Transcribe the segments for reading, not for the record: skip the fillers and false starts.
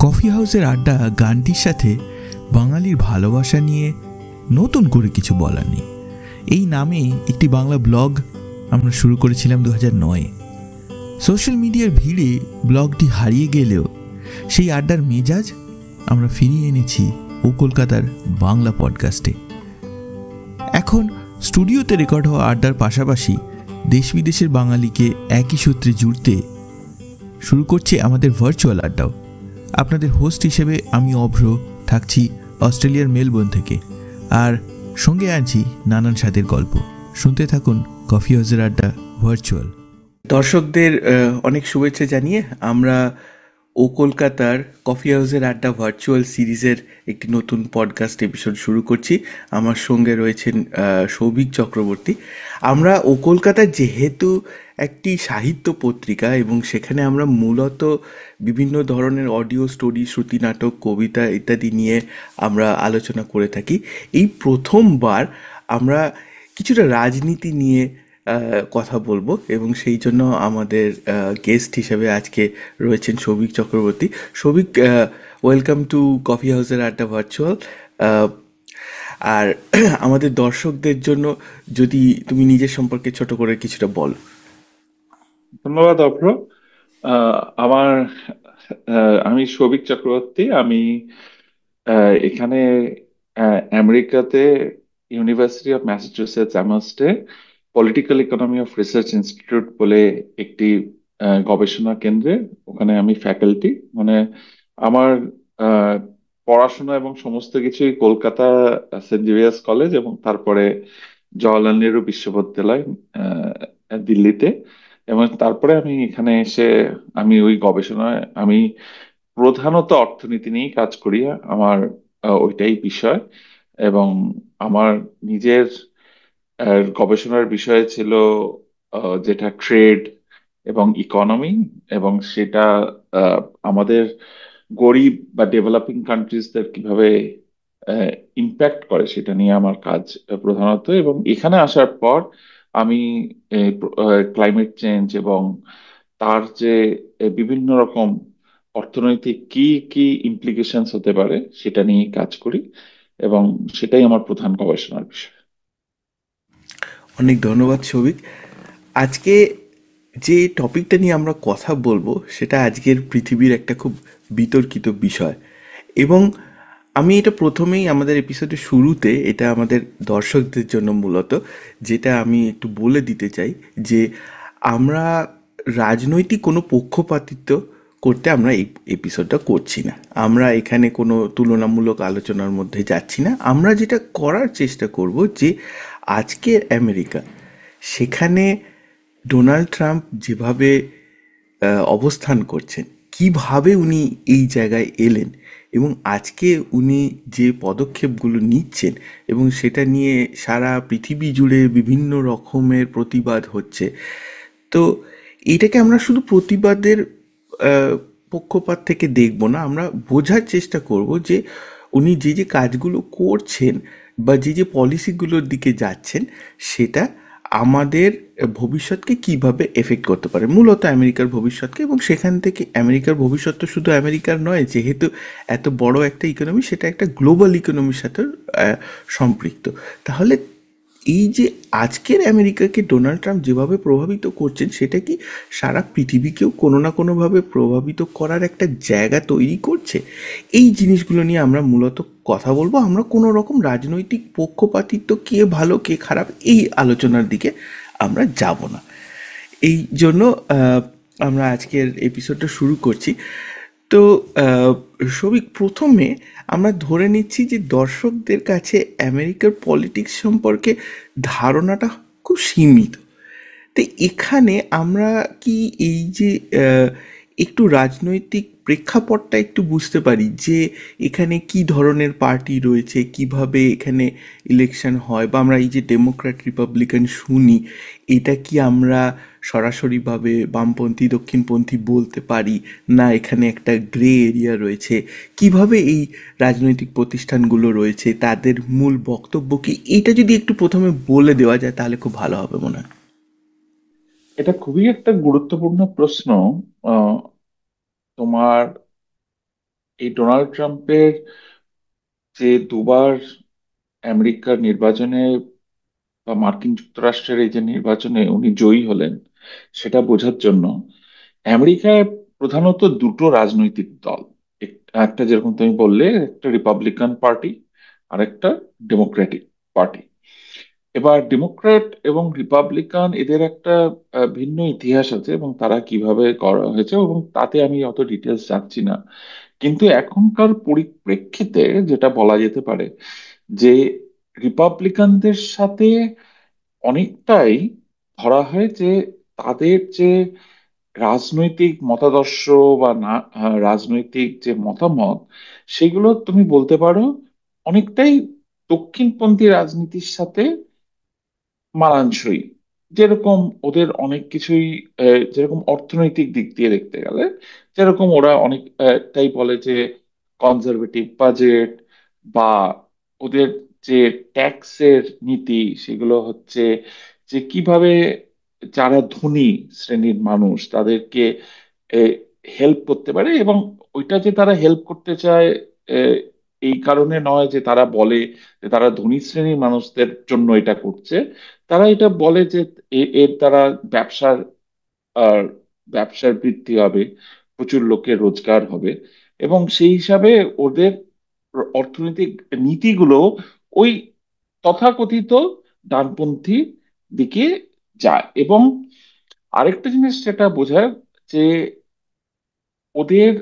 Coffee হাউসের আড্ডা গানটির সাথে বাঙালির ভালোবাসা নিয়ে নতুন করে কিছু বলার নেই। এই নামে একটি বাংলা ব্লগ আমরা শুরু করেছিলাম 2009-এ। সোশ্যাল মিডিয়ার ভিড়ে ব্লগটি হারিয়ে গেলেও সেই আড্ডার মেজাজ আমরা ফিরিয়ে এনেছি ও কলকাতার বাংলা পডকাস্টে। এখন স্টুডিওতে রেকর্ড হওয়া আড্ডার পাশাপাশি দেশ বিদেশের বাঙালিকে একই সূত্রে জুড়তে শুরু করছে আমাদের ভার্চুয়াল আড্ডাও। আপনাদের হোস্ট হিসেবে আমি অভ্র থাকছি অস্ট্রেলিয়ার মেলবোর্ন থেকে, আর সঙ্গে আছি নানান স্বাদের গল্প। শুনতে থাকুন কফি হাউসের আড্ডা ভার্চুয়াল। দর্শকদের অনেক শুভেচ্ছা জানিয়ে আমরা ও কলকাতার কফি হাউসের আড্ডা ভার্চুয়াল সিরিজের একটি নতুন পডকাস্ট এপিসোড শুরু করছি। আমার সঙ্গে রয়েছেন সৌভিক চক্রবর্তী। আমরা ও কলকাতার যেহেতু একটি সাহিত্য পত্রিকা এবং সেখানে আমরা মূলত বিভিন্ন ধরনের অডিও স্টোরি, শ্রুতি নাটক, কবিতা ইত্যাদি নিয়ে আমরা আলোচনা করে থাকি। এই প্রথমবার আমরা কিছুটা রাজনীতি নিয়ে কথা বলবো এবং সেই জন্য আমাদের গেস্ট হিসেবে আজকে রয়েছেন Souvik Chakraborty. Souvik, welcome to coffee হাউসের আড্ডা ভার্চুয়াল। আর আমাদের দর্শকদের জন্য যদি তুমি নিজের সম্পর্কে ছোট করে কিছুটা বলো। ধন্যবাদ অভ্র। আমার আমি সৌভিক চক্রবর্তী। আমি এখানে আমেরিকাতে ইউনিভার্সিটি অফ ম্যাসাচুসেটস অ্যামহার্স্টে political economy of research institute বলে একটি গবেষণা কেন্দ্রে, ওখানে আমি ফ্যাকাল্টি। মানে আমার আহ, পড়াশোনা এবং সমস্ত কিছুই কলকাতা সেন্ট জেভিয়ার্স কলেজ এবং তারপরে জওহরলাল নেহরু বিশ্ববিদ্যালয় দিল্লিতে। এবং তারপরে আমি এখানে এসে আমি ওই গবেষণায় আমি প্রধানত অর্থনীতি নিয়েই কাজ করি। আমার ওইটাই বিষয়। এবং আমার নিজের গবেষণার বিষয় ছিল যেটা ট্রেড এবং ইকোনমি, এবং সেটা আহ, আমাদের গরিব বা ডেভেলপিং কান্ট্রিজদের কিভাবে ইম্প্যাক্ট করে সেটা নিয়ে আমার কাজ প্রধানত। এবং এখানে আসার পর আমি ক্লাইমেট চেঞ্জ এবং তার যে বিভিন্ন রকম অর্থনৈতিক কি কি ইমপ্লিকেশনস হতে পারে সেটা নিয়ে কাজ করি, এবং সেটাই আমার প্রধান গবেষণার বিষয়। অনেক ধন্যবাদ সৌভিক। আজকে যে টপিকটা নিয়ে আমরা কথা বলবো সেটা আজকের পৃথিবীর একটা খুব বিতর্কিত বিষয়, এবং আমি এটা প্রথমেই আমাদের এপিসোডের শুরুতে এটা আমাদের দর্শকদের জন্য মূলত যেটা আমি একটু বলে দিতে চাই যে আমরা রাজনৈতিক কোনো পক্ষপাতিত্ব করতে আমরা এই এপিসোডটা করছি না। আমরা এখানে কোনো তুলনামূলক আলোচনার মধ্যে যাচ্ছি না। আমরা যেটা করার চেষ্টা করব যে আজকের আমেরিকা, সেখানে ডোনাল্ড ট্রাম্প যেভাবে অবস্থান করছেন, কিভাবে উনি এই জায়গায় এলেন এবং আজকে উনি যে পদক্ষেপগুলো নিচ্ছেন এবং সেটা নিয়ে সারা পৃথিবী জুড়ে বিভিন্ন রকমের প্রতিবাদ হচ্ছে। তো এইটাকে আমরা শুধু প্রতিবাদের আহ, পক্ষপাত থেকে দেখব না, আমরা বোঝার চেষ্টা করব যে উনি যে যে কাজগুলো করছেন বা যে যে পলিসিগুলোর দিকে যাচ্ছেন সেটা আমাদের ভবিষ্যৎকে কিভাবে এফেক্ট করতে পারে, মূলত আমেরিকার ভবিষ্যৎকে। এবং সেখান থেকে আমেরিকার ভবিষ্যৎ তো শুধু আমেরিকার নয়, যেহেতু এত বড় একটা ইকোনমি, সেটা একটা গ্লোবাল ইকোনমির সাথে সম্পৃক্ত। তাহলে এই যে আজকের আমেরিকাকে ডোনাল্ড ট্রাম্প যেভাবে প্রভাবিত করছেন, সেটা কি সারা পৃথিবীকেও কোনো না কোনোভাবে প্রভাবিত করার একটা জায়গা তৈরি করছে? এই জিনিসগুলো নিয়ে আমরা মূলত কথা বলবো। আমরা কোনো রকম রাজনৈতিক পক্ষপাতিত্ব, কে ভালো কে খারাপ, এই আলোচনার দিকে আমরা যাব না। এই জন্য আমরা আজকের এপিসোডটা শুরু করছি। তো সবিক, প্রথমে আমরা ধরে নিচ্ছি যে দর্শকদের কাছে আমেরিকার পলিটিক্স সম্পর্কে ধারণাটা খুব সীমিত। তো এখানে আমরা কি এই যে একটু রাজনৈতিক প্রেক্ষাপটটা একটু বুঝতে পারি যে এখানে কি ধরনের পার্টি রয়েছে, কিভাবে এখানে ইলেকশন হয়, বা আমরা এই যে ডেমোক্র্যাট রিপাবলিকান শুনি, এটা কি আমরা সরাসরিভাবে বামপন্থী দক্ষিণপন্থী বলতে পারি, না এখানে একটা গ্রে এরিয়া রয়েছে, কিভাবে এই রাজনৈতিক প্রতিষ্ঠানগুলো রয়েছে, তাদের মূল বক্তব্য কি, এটা যদি একটু প্রথমে বলে দেওয়া যায় তাহলে খুব ভালো হবে মনে হয়। এটা খুবই একটা গুরুত্বপূর্ণ প্রশ্ন। আহ, তোমার এই ডোনাল্ড ট্রাম্পের যে দুবার আমেরিকার নির্বাচনে বা মার্কিন যুক্তরাষ্ট্রের এই যে নির্বাচনে উনি জয়ী হলেন, সেটা বোঝার জন্য আমেরিকায় প্রধানত দুটো রাজনৈতিক দল। একটা যেরকম তুমি বললে, একটা রিপাবলিকান পার্টি আর একটা ডেমোক্রেটিক পার্টি। এবার ডেমোক্র্যাট এবং রিপাবলিকান এদের একটা ভিন্ন ইতিহাস আছে, এবং তারা কিভাবে করা হয়েছে এবং তাতে আমি অত ডিটেলস যাচ্ছি না। কিন্তু এখনকার পরিপ্রেক্ষিতে যেটা বলা যেতে পারে যে রিপাবলিকানদের সাথে অনেকটাই ধরা হয় যে তাদের যে রাজনৈতিক মতাদর্শ বা না রাজনৈতিক যে মতামত, সেগুলো তুমি বলতে পারো অনেকটাই দক্ষিণপন্থী রাজনীতির সাথে মানানসই। যেরকম ওদের অনেক কিছুই যেরকম অর্থনৈতিক দিক দিয়ে দেখতে গেলে, যেরকম ওরা অনেকটাই বলে যে কনজারভেটিভ বাজেট, বা ওদের যে ট্যাক্সের নীতি, সেগুলো হচ্ছে যে কিভাবে যারা ধনী শ্রেণীর মানুষ তাদেরকে হেল্প করতে পারে, এবং ওইটা যে তারা হেল্প করতে চায় আহ, এই কারণে নয় যে তারা বলে যে তারা ধনী শ্রেণীর মানুষদের জন্য এটা করছে। তারা এটা বলে যে এর দ্বারা ব্যবসার আর ব্যবসার বৃদ্ধি হবে, প্রচুর লোকের রোজগার হবে, এবং সেই হিসাবে ওদের অর্থনৈতিক নীতিগুলো ওই তথাকথিত ডানপন্থী দিকে যায়। এবং আরেকটা জিনিস যেটা বোঝায় যে ওদের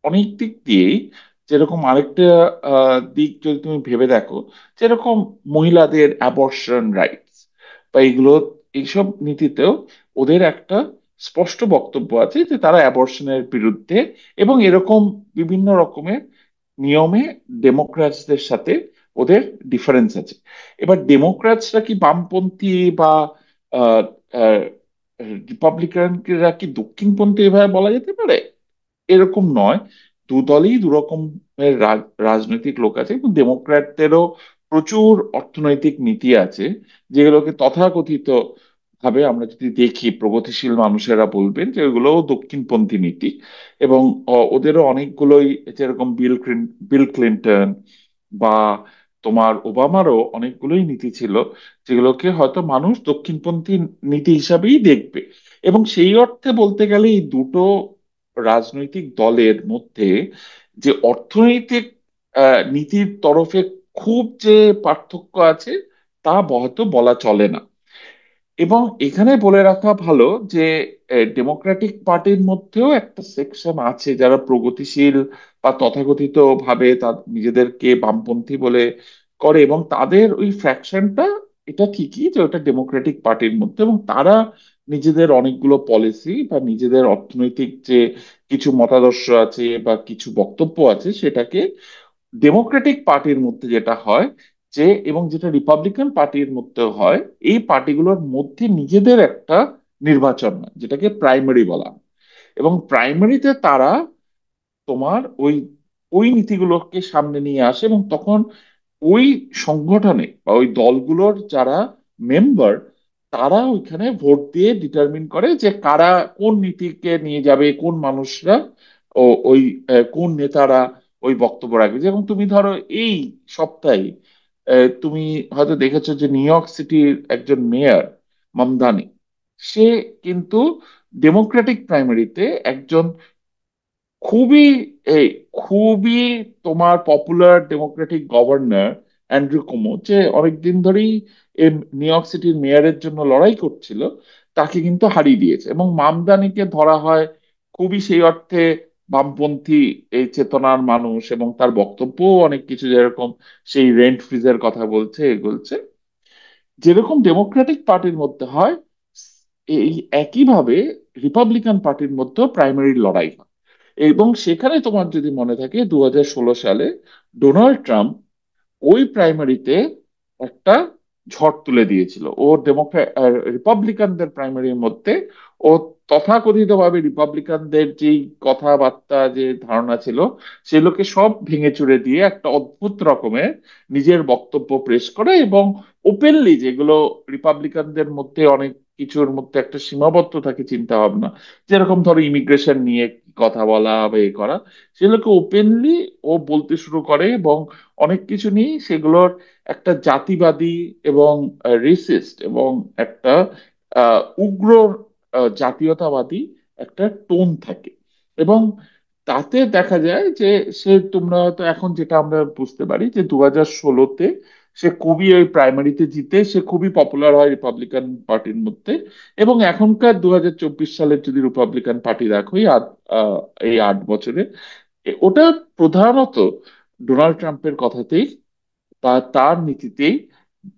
অনেক দিক দিয়েই, যেরকম আরেকটা দিক যদি তুমি ভেবে দেখো, যেরকম মহিলাদের অ্যাবর্শন রাইটস বা এগুলো, এইসব নীতিতেও ওদের একটা স্পষ্ট বক্তব্য আছে যে তারা অ্যাবর্শনের বিরুদ্ধে, এবং এরকম বিভিন্ন রকমের নিয়মে ডেমোক্র্যাটসদের সাথে ওদের ডিফারেন্স আছে। এবার ডেমোক্র্যাটসরা কি বামপন্থী বা রিপাবলিকানরা কি দক্ষিণপন্থী এভাবে বলা যেতে পারে? এরকম নয়। দু দলই দু রকমের রাজনৈতিক লোক আছে, এবং ডেমোক্র্যাটদেরও প্রচুর অর্থনৈতিক নীতি আছে, যেগুলোকে তথাকথিত ভাবে আমরা যদি দেখি, প্রগতিশীল মানুষেরা বলবেন যে ওগুলোও দক্ষিণপন্থী নীতি। এবং ওদেরও অনেকগুলোই, যেরকম বিল ক্লিন্টন বা তোমার ওবামারও অনেকগুলোই নীতি ছিল, যেগুলোকে হয়তো মানুষ দক্ষিণপন্থী নীতি হিসাবেই দেখবে। এবং সেই অর্থে বলতে গেলে এই দুটো রাজনৈতিক দলের মধ্যে যে অর্থনৈতিক নীতির তরফে খুব যে পার্থক্য আছে, তা হয়তো বলা চলে না। এবং এখানে বলে রাখা ভালো যে ডেমোক্রেটিক পার্টির মধ্যেও একটা সেকশন আছে যারা প্রগতিশীল বা তথাকথিত ভাবে তার নিজেদেরকে বামপন্থী বলে করে, এবং তাদের ওই ফ্র্যাকশনটা, এটা ঠিকই যে ওটা ডেমোক্রেটিক পার্টির মধ্যে, এবং তারা নিজেদের অনেকগুলো পলিসি বা নিজেদের অর্থনৈতিক যে কিছু মতাদর্শ আছে বা কিছু বক্তব্য আছে, সেটাকে ডেমোক্রেটিক পার্টির মধ্যে যেটা হয় যে, এবং যেটা রিপাবলিকান পার্টির মধ্যে হয়, এই পার্টিগুলোর মধ্যে নিজেদের একটা নির্বাচন হয়, যেটাকে প্রাইমারি বলা হয়। এবং প্রাইমারিতে তারা তোমার ওই ওই নীতিগুলোকে সামনে নিয়ে আসে, এবং তখন ওই সংগঠনে বা ওই দলগুলোর যারা মেম্বার, তারা ওইখানে ভোট দিয়ে ডিটারমিন করে যে কারা কোন নীতিকে নিয়ে যাবে, কোন মানুষরা ও ওই কোন নেতারা ওই বক্তব্য রাখবে। যেমন তুমি ধরো এই সপ্তাহে তুমি হয়তো দেখেছো যে নিউ ইয়র্ক সিটির একজন মেয়র মামদানি, সে কিন্তু ডেমোক্রেটিক প্রাইমারিতে একজন খুবই এই খুবই তোমার পপুলার ডেমোক্রেটিক গভর্নর অ্যান্ড্রু কুমো, যে অনেকদিন ধরেই এই নিউ ইয়র্ক সিটির মেয়রের জন্য লড়াই করছিল, তাকে কিন্তু হারিয়ে দিয়েছে। এবং মামদানিকে ধরা হয় খুবই সেই অর্থে বামপন্থী এই চেতনার মানুষ, এবং তার বক্তব্যও অনেক কিছু, যেরকম সেই রেন্ট ফ্রিজের কথা বলছে, এগুলছে যেরকম ডেমোক্রেটিক পার্টির মধ্যে হয়, এই একইভাবে রিপাবলিকান পার্টির মধ্যেও প্রাইমারি লড়াই হয়। এবং সেখানে তোমার যদি মনে থাকে 2016 সালে ডোনাল্ড ট্রাম্প ওই প্রাইমারিতে একটা ঝড় তুলে দিয়েছিল। ও রিপাবলিকানদের প্রাইমারির মধ্যে ও তথাকথিতভাবে রিপাবলিকানদের যেই কথাবার্তা, যে ধারণা ছিল, সেগুলোকে সব ভেঙে চুরে দিয়ে একটা অদ্ভুত রকমের নিজের বক্তব্য পেশ করে, এবং ওপেনলি যেগুলো রিপাবলিকানদের মধ্যে অনেক কিছুর মধ্যে একটা সীমাবদ্ধ থাকে চিন্তা ভাবনা, যেরকম ধরো ইমিগ্রেশন নিয়ে কথা বলা বা এ করা, সেগুলোকে ওপেনলি ও বলতে শুরু করে, এবং অনেক কিছু নিয়ে সেগুলোর একটা জাতিবাদী এবং রেসিস্ট এবং একটা উগ্র জাতীয়তাবাদী একটা টোন থাকে। এবং তাতে দেখা যায় যে তোমরা হয়তো এখন যেটা আমরা বুঝতে পারি যে 2016-তে সে খুবই ওই প্রাইমারিতে জিতে সে খুবই পপুলার হয় রিপাবলিকান পার্টির মধ্যে। এবং এখনকার 2024 সালের যদি রিপাবলিকান পার্টি দেখো এই 8 বছরে, ওটা প্রধানত ডোনাল্ড ট্রাম্পের কথাতেই বা তার নীতিতেই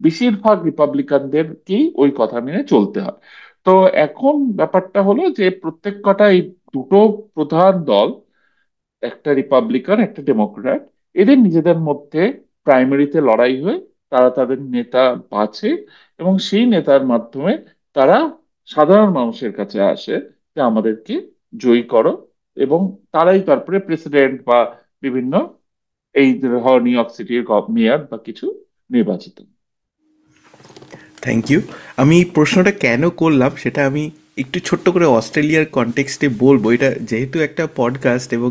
বেশিরভাগ রিপাবলিকানদেরকেই ওই কথা মেনে চলতে হয়। তো এখন ব্যাপারটা হলো যে প্রত্যেক কটা এই দুটো প্রধান দল, একটা রিপাবলিকান একটা ডেমোক্র্যাট, এদের নিজেদের মধ্যে প্রাইমারিতে লড়াই হয়ে তারা তাদের নেতা বাছে, এবং সেই নেতার মাধ্যমে তারা সাধারণ মানুষের কাছে আসে যে আমাদেরকে জয়ী করো, এবং তারাই তারপরে প্রেসিডেন্ট বা বিভিন্ন এই ধর নিউ ইয়র্ক সিটির মেয়র বা কিছু নির্বাচিত। Thank you. আমি এই প্রশ্নটা কেন করলাম সেটা আমি একটু ছোট্ট করে অস্ট্রেলিয়ার কনটেক্সটে বলবো, এটা যেহেতু একটা পডকাস্ট এবং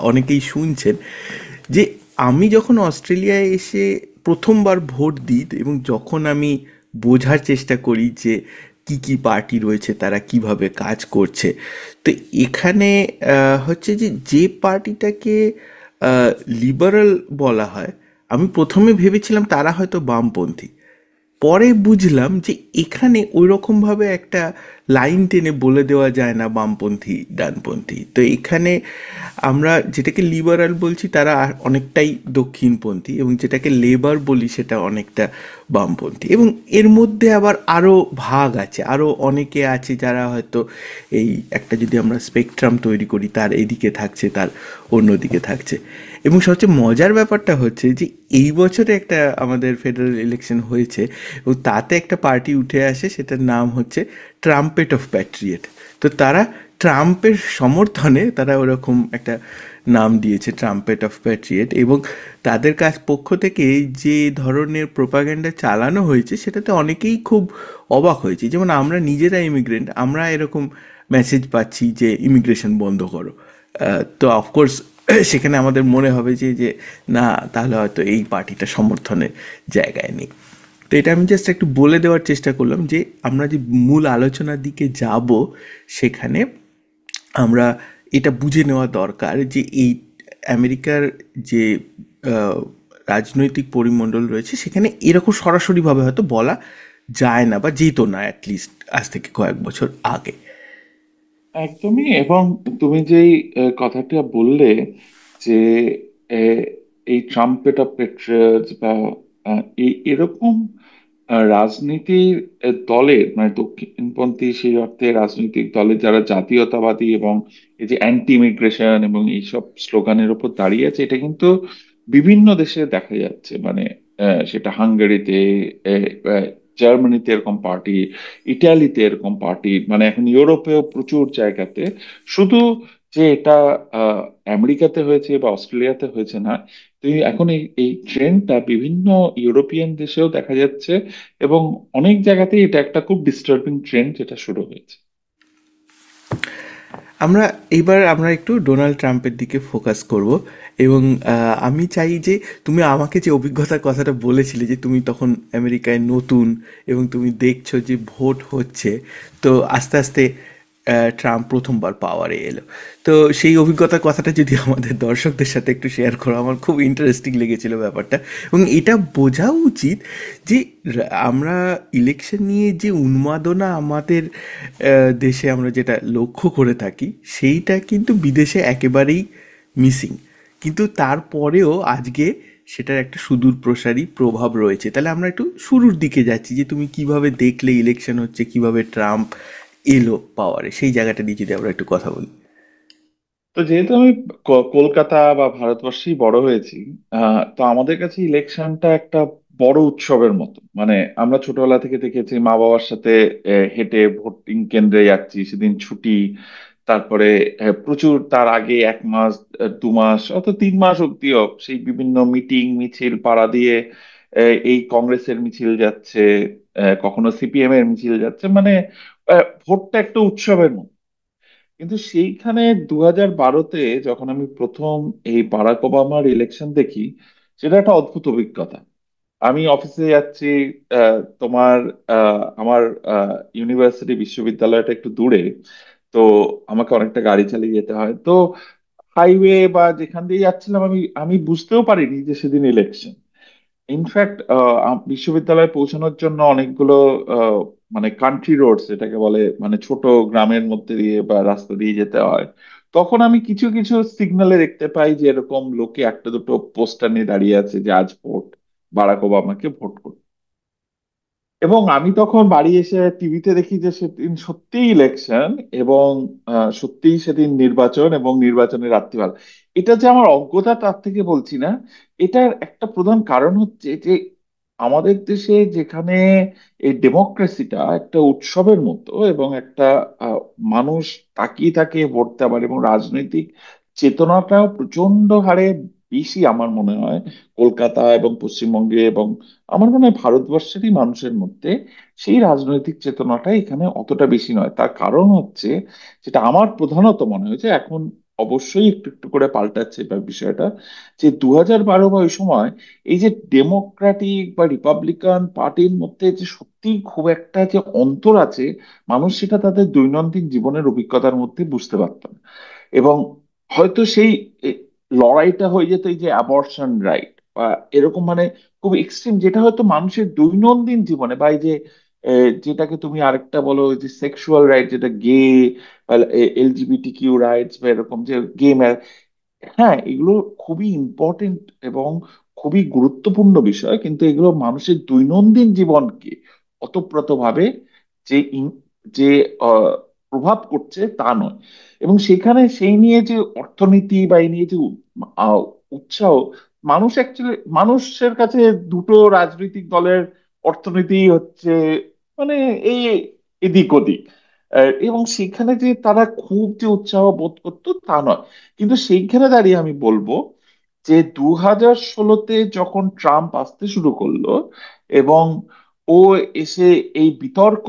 অনেকেই শুনছেন, যে আমি যখন অস্ট্রেলিয়ায় এসে প্রথমবার ভোট দিই এবং যখন আমি বোঝার চেষ্টা করি যে কি কি পার্টি রয়েছে তারা কিভাবে কাজ করছে, তো এখানে হচ্ছে যে যে পার্টিটাকে লিবারাল বলা হয়, আমি প্রথমে ভেবেছিলাম তারা হয়তো বামপন্থী। পরে বুঝলাম যে এখানে ওই রকমভাবে একটা লাইন টেনে বলে দেওয়া যায় না বামপন্থী ডানপন্থী। তো এখানে আমরা যেটাকে লিবারাল বলছি তারা অনেকটাই দক্ষিণপন্থী, এবং যেটাকে লেবার বলি সেটা অনেকটা বামপন্থী। এবং এর মধ্যে আবার আরও ভাগ আছে, আরও অনেকে আছে যারা হয়তো এই একটা যদি আমরা স্পেকট্রাম তৈরি করি, তার এদিকে থাকছে, তার অন্যদিকে থাকছে। এবং সবচেয়ে মজার ব্যাপারটা হচ্ছে যে এই বছরে একটা আমাদের ফেডারেল ইলেকশন হয়েছে এবং তাতে একটা পার্টি উঠে আসে, সেটার নাম হচ্ছে ট্রাম্পেট অফ প্যাট্রিয়েট। তো তারা ট্রাম্পের সমর্থনে তারা ওরকম একটা নাম দিয়েছে, ট্রাম্পেট অফ প্যাট্রিয়েট। এবং তাদের পক্ষ থেকে যে ধরনের প্রোপাগ্যান্ডা চালানো হয়েছে সেটাতে অনেকেই খুব অবাক হয়েছে। যেমন আমরা নিজেরা ইমিগ্রেন্ট, আমরা এরকম মেসেজ পাচ্ছি যে ইমিগ্রেশন বন্ধ করো। তো অফকোর্স সেখানে আমাদের মনে হবে যে যে না, তাহলে হয়তো এই পার্টিটা সমর্থনের জায়গায় নেই। তো এটা আমি জাস্ট একটু বলে দেওয়ার চেষ্টা করলাম যে আমরা যে মূল আলোচনার দিকে যাব, সেখানে আমরা এটা বুঝে নেওয়া দরকার যে এই আমেরিকার যে আহ, রাজনৈতিক পরিমণ্ডল রয়েছে সেখানে এরকম সরাসরিভাবে হয়তো বলা যায় না বা যেত না, অ্যাটলিস্ট আজ থেকে কয়েক বছর আগে। একদমই। এবং তুমি যেই কথাটা বললে যে আহ, এই ট্রাম্পেট অফ পেট্রিয়টস বা এরকম রাজনীতির দলের মানে দক্ষিণপন্থী সেই অর্থে রাজনৈতিক দলের যারা জাতীয়তাবাদী এবং এই যে অ্যান্টি ইমিগ্রেশন এবং এইসব স্লোগানের উপর দাঁড়িয়ে আছে, এটা কিন্তু বিভিন্ন দেশে দেখা যাচ্ছে। মানে সেটা হাঙ্গেরিতে, আহ, আহ, জার্মানিতে এরকম পার্টি, ইটালিতে এরকম পার্টি, মানে এখন ইউরোপেও প্রচুর জায়গাতে। শুধু যে এটা আহ, আমেরিকাতে হয়েছে বা অস্ট্রেলিয়াতে হয়েছে না, তো এখন এই এই ট্রেন্ডটা বিভিন্ন ইউরোপিয়ান দেশেও দেখা যাচ্ছে, এবং অনেক জায়গাতেই এটা একটা খুব ডিস্টার্বিং ট্রেন্ড যেটা শুরু হয়েছে। আমরা একটু ডোনাল্ড ট্রাম্পের দিকে ফোকাস করব। এবং আমি চাই যে তুমি আমাকে যে অভিজ্ঞতার কথাটা বলেছিলে যে তুমি তখন আমেরিকায় নতুন এবং তুমি দেখছো যে ভোট হচ্ছে, তো আস্তে আস্তে ট্রাম্প প্রথমবার পাওয়ারে এলো। তো সেই অভিজ্ঞতার কথাটা যদি আমাদের দর্শকদের সাথে একটু শেয়ার করো, আমার খুব ইন্টারেস্টিং লেগেছিল ব্যাপারটা। এবং এটা বোঝা উচিত যে আমরা ইলেকশন নিয়ে যে উন্মাদনা আমাদের দেশে আমরা যেটা লক্ষ্য করে থাকি, সেইটা কিন্তু বিদেশে একেবারেই মিসিং। কিন্তু তারপরেও আজকে সেটার একটা সুদূর প্রসারী প্রভাব রয়েছে। তাহলে আমরা একটু শুরুর দিকে যাচ্ছি যে তুমি কিভাবে দেখলে ইলেকশন হচ্ছে, কিভাবে ট্রাম্প এলো পাওয়ারে, সেই জায়গাটা নিয়ে যদি আমরা একটু কথা বলি। তো যেহেতু আমি কলকাতা বা ভারতবর্ষেই বড় হয়েছি, তো আমাদের কাছে ইলেকশনটা একটা বড় উৎসবের মতো। মানে আমরা ছোটবেলা থেকে দেখেছি মা বাবার সাথে হেঁটে ভোটিং কেন্দ্রে যাচ্ছি, সেদিন ছুটি। তারপরে প্রচুর তার আগে 1 মাস, 2 মাস, অত 3 মাস অব্দিও সেই বিভিন্ন মিটিং মিছিল পাড়া দিয়ে এই কংগ্রেসের মিছিল যাচ্ছে, কখনো সিপিএম এর মিছিল যাচ্ছে। মানে ভোটটা একটা উৎসবের মতো। কিন্তু সেইখানে 2012-তে যখন আমি প্রথম এই বারাক ওবামার ইলেকশন দেখি, সেটা একটা অদ্ভুত অভিজ্ঞতা। আমি অফিসে যাচ্ছি, তোমার আমার ইউনিভার্সিটি বিশ্ববিদ্যালয়টা একটু দূরে, তো আমাকে অনেকটা গাড়ি চালিয়ে যেতে হয়। তো হাইওয়ে বা যেখান দিয়ে যাচ্ছিলাম, আমি আমি বুঝতেও পারিনি যে সেদিন ইলেকশন। ইনফ্যাক্ট বিশ্ববিদ্যালয়ে পৌঁছানোর জন্য অনেকগুলো আহ, মানে কান্ট্রি রোডস এটাকে বলে, মানে ছোট গ্রামের মধ্যে দিয়ে বা রাস্তা দিয়ে যেতে হয়। তখন আমি কিছু কিছু সিগনালে দেখতে পাই যে এরকম লোকে একটা দুটো পোস্টার নিয়ে দাঁড়িয়ে আছে যে আজ ভোট, বারাক ওবামাকে ভোট করুন। এবং আমি তখন বাড়ি এসে টিভিতে দেখি যে সেদিন সত্যিই ইলেকশন, এবং সত্যিই সেদিন নির্বাচন এবং নির্বাচনের রাত্রিবেলা। এটা যে আমার অজ্ঞতা তার থেকে বলছি না, এটার একটা প্রধান কারণ হচ্ছে যে আমাদের দেশে যেখানে এই ডেমোক্রেসিটা একটা উৎসবের মতো, এবং একটা আহ, মানুষ তাকিয়ে থাকে ভোট দেওয়ার, এবং রাজনৈতিক চেতনাটাও প্রচন্ড হারে বেশি আমার মনে হয় কলকাতা এবং পশ্চিমবঙ্গে, এবং আমার মনে হয় ভারতবর্ষেরই মানুষের মধ্যে সেই রাজনৈতিক চেতনাটা এখানে অতটা বেশি নয়। তার কারণ হচ্ছে, যেটা আমার প্রধানত মনে হয়েছে এখন, অবশ্যই একটু একটু করে পাল্টাচ্ছে বিষয়টা, যে 2012 বা ওই সময় এই যে ডেমোক্রেটিক বা রিপাবলিকান পার্টির মধ্যে যে সত্যি খুব একটা যে অন্তর আছে, মানুষ সেটা তাদের দৈনন্দিন জীবনের অভিজ্ঞতার মধ্যে বুঝতে পারত না। এবং হয়তো সেই এ, লড়াইটা হয়ে যেত এই যে অ্যাবর্শন রাইট বা এরকম, মানে খুব এক্সট্রিম, যেটা হয়তো মানুষের দৈনন্দিন জীবনে, বা এই যে যেটাকে তুমি আরেকটা বলো ওই যে সেক্সুয়াল রাইট, যেটা গে বা এলজিবিটি কিউ রাইটস বা এরকম যে গে, হ্যাঁ এগুলো খুবই ইম্পর্টেন্ট এবং খুবই গুরুত্বপূর্ণ বিষয়, কিন্তু এগুলো মানুষের দৈনন্দিন জীবনকে ওতপ্রোতভাবে যে যে আহ, প্রভাব করছে তা নয়। এবং সেখানে সেই নিয়ে যে অর্থনীতি বা এই নিয়ে যে আহ, উৎসাহ, মানুষ অ্যাকচুয়ালি মানুষের কাছে দুটো রাজনৈতিক দলের অর্থনীতি হচ্ছে মানে এই এদিক ওদিক। এবং সেখানে যে তারা খুব যে উৎসাহ বোধ করতো তা নয়। কিন্তু সেইখানে দাঁড়িয়ে আমি বলবো যে 2016-তে যখন ট্রাম্প আসতে শুরু করলো, এবং ও এসে এই বিতর্ক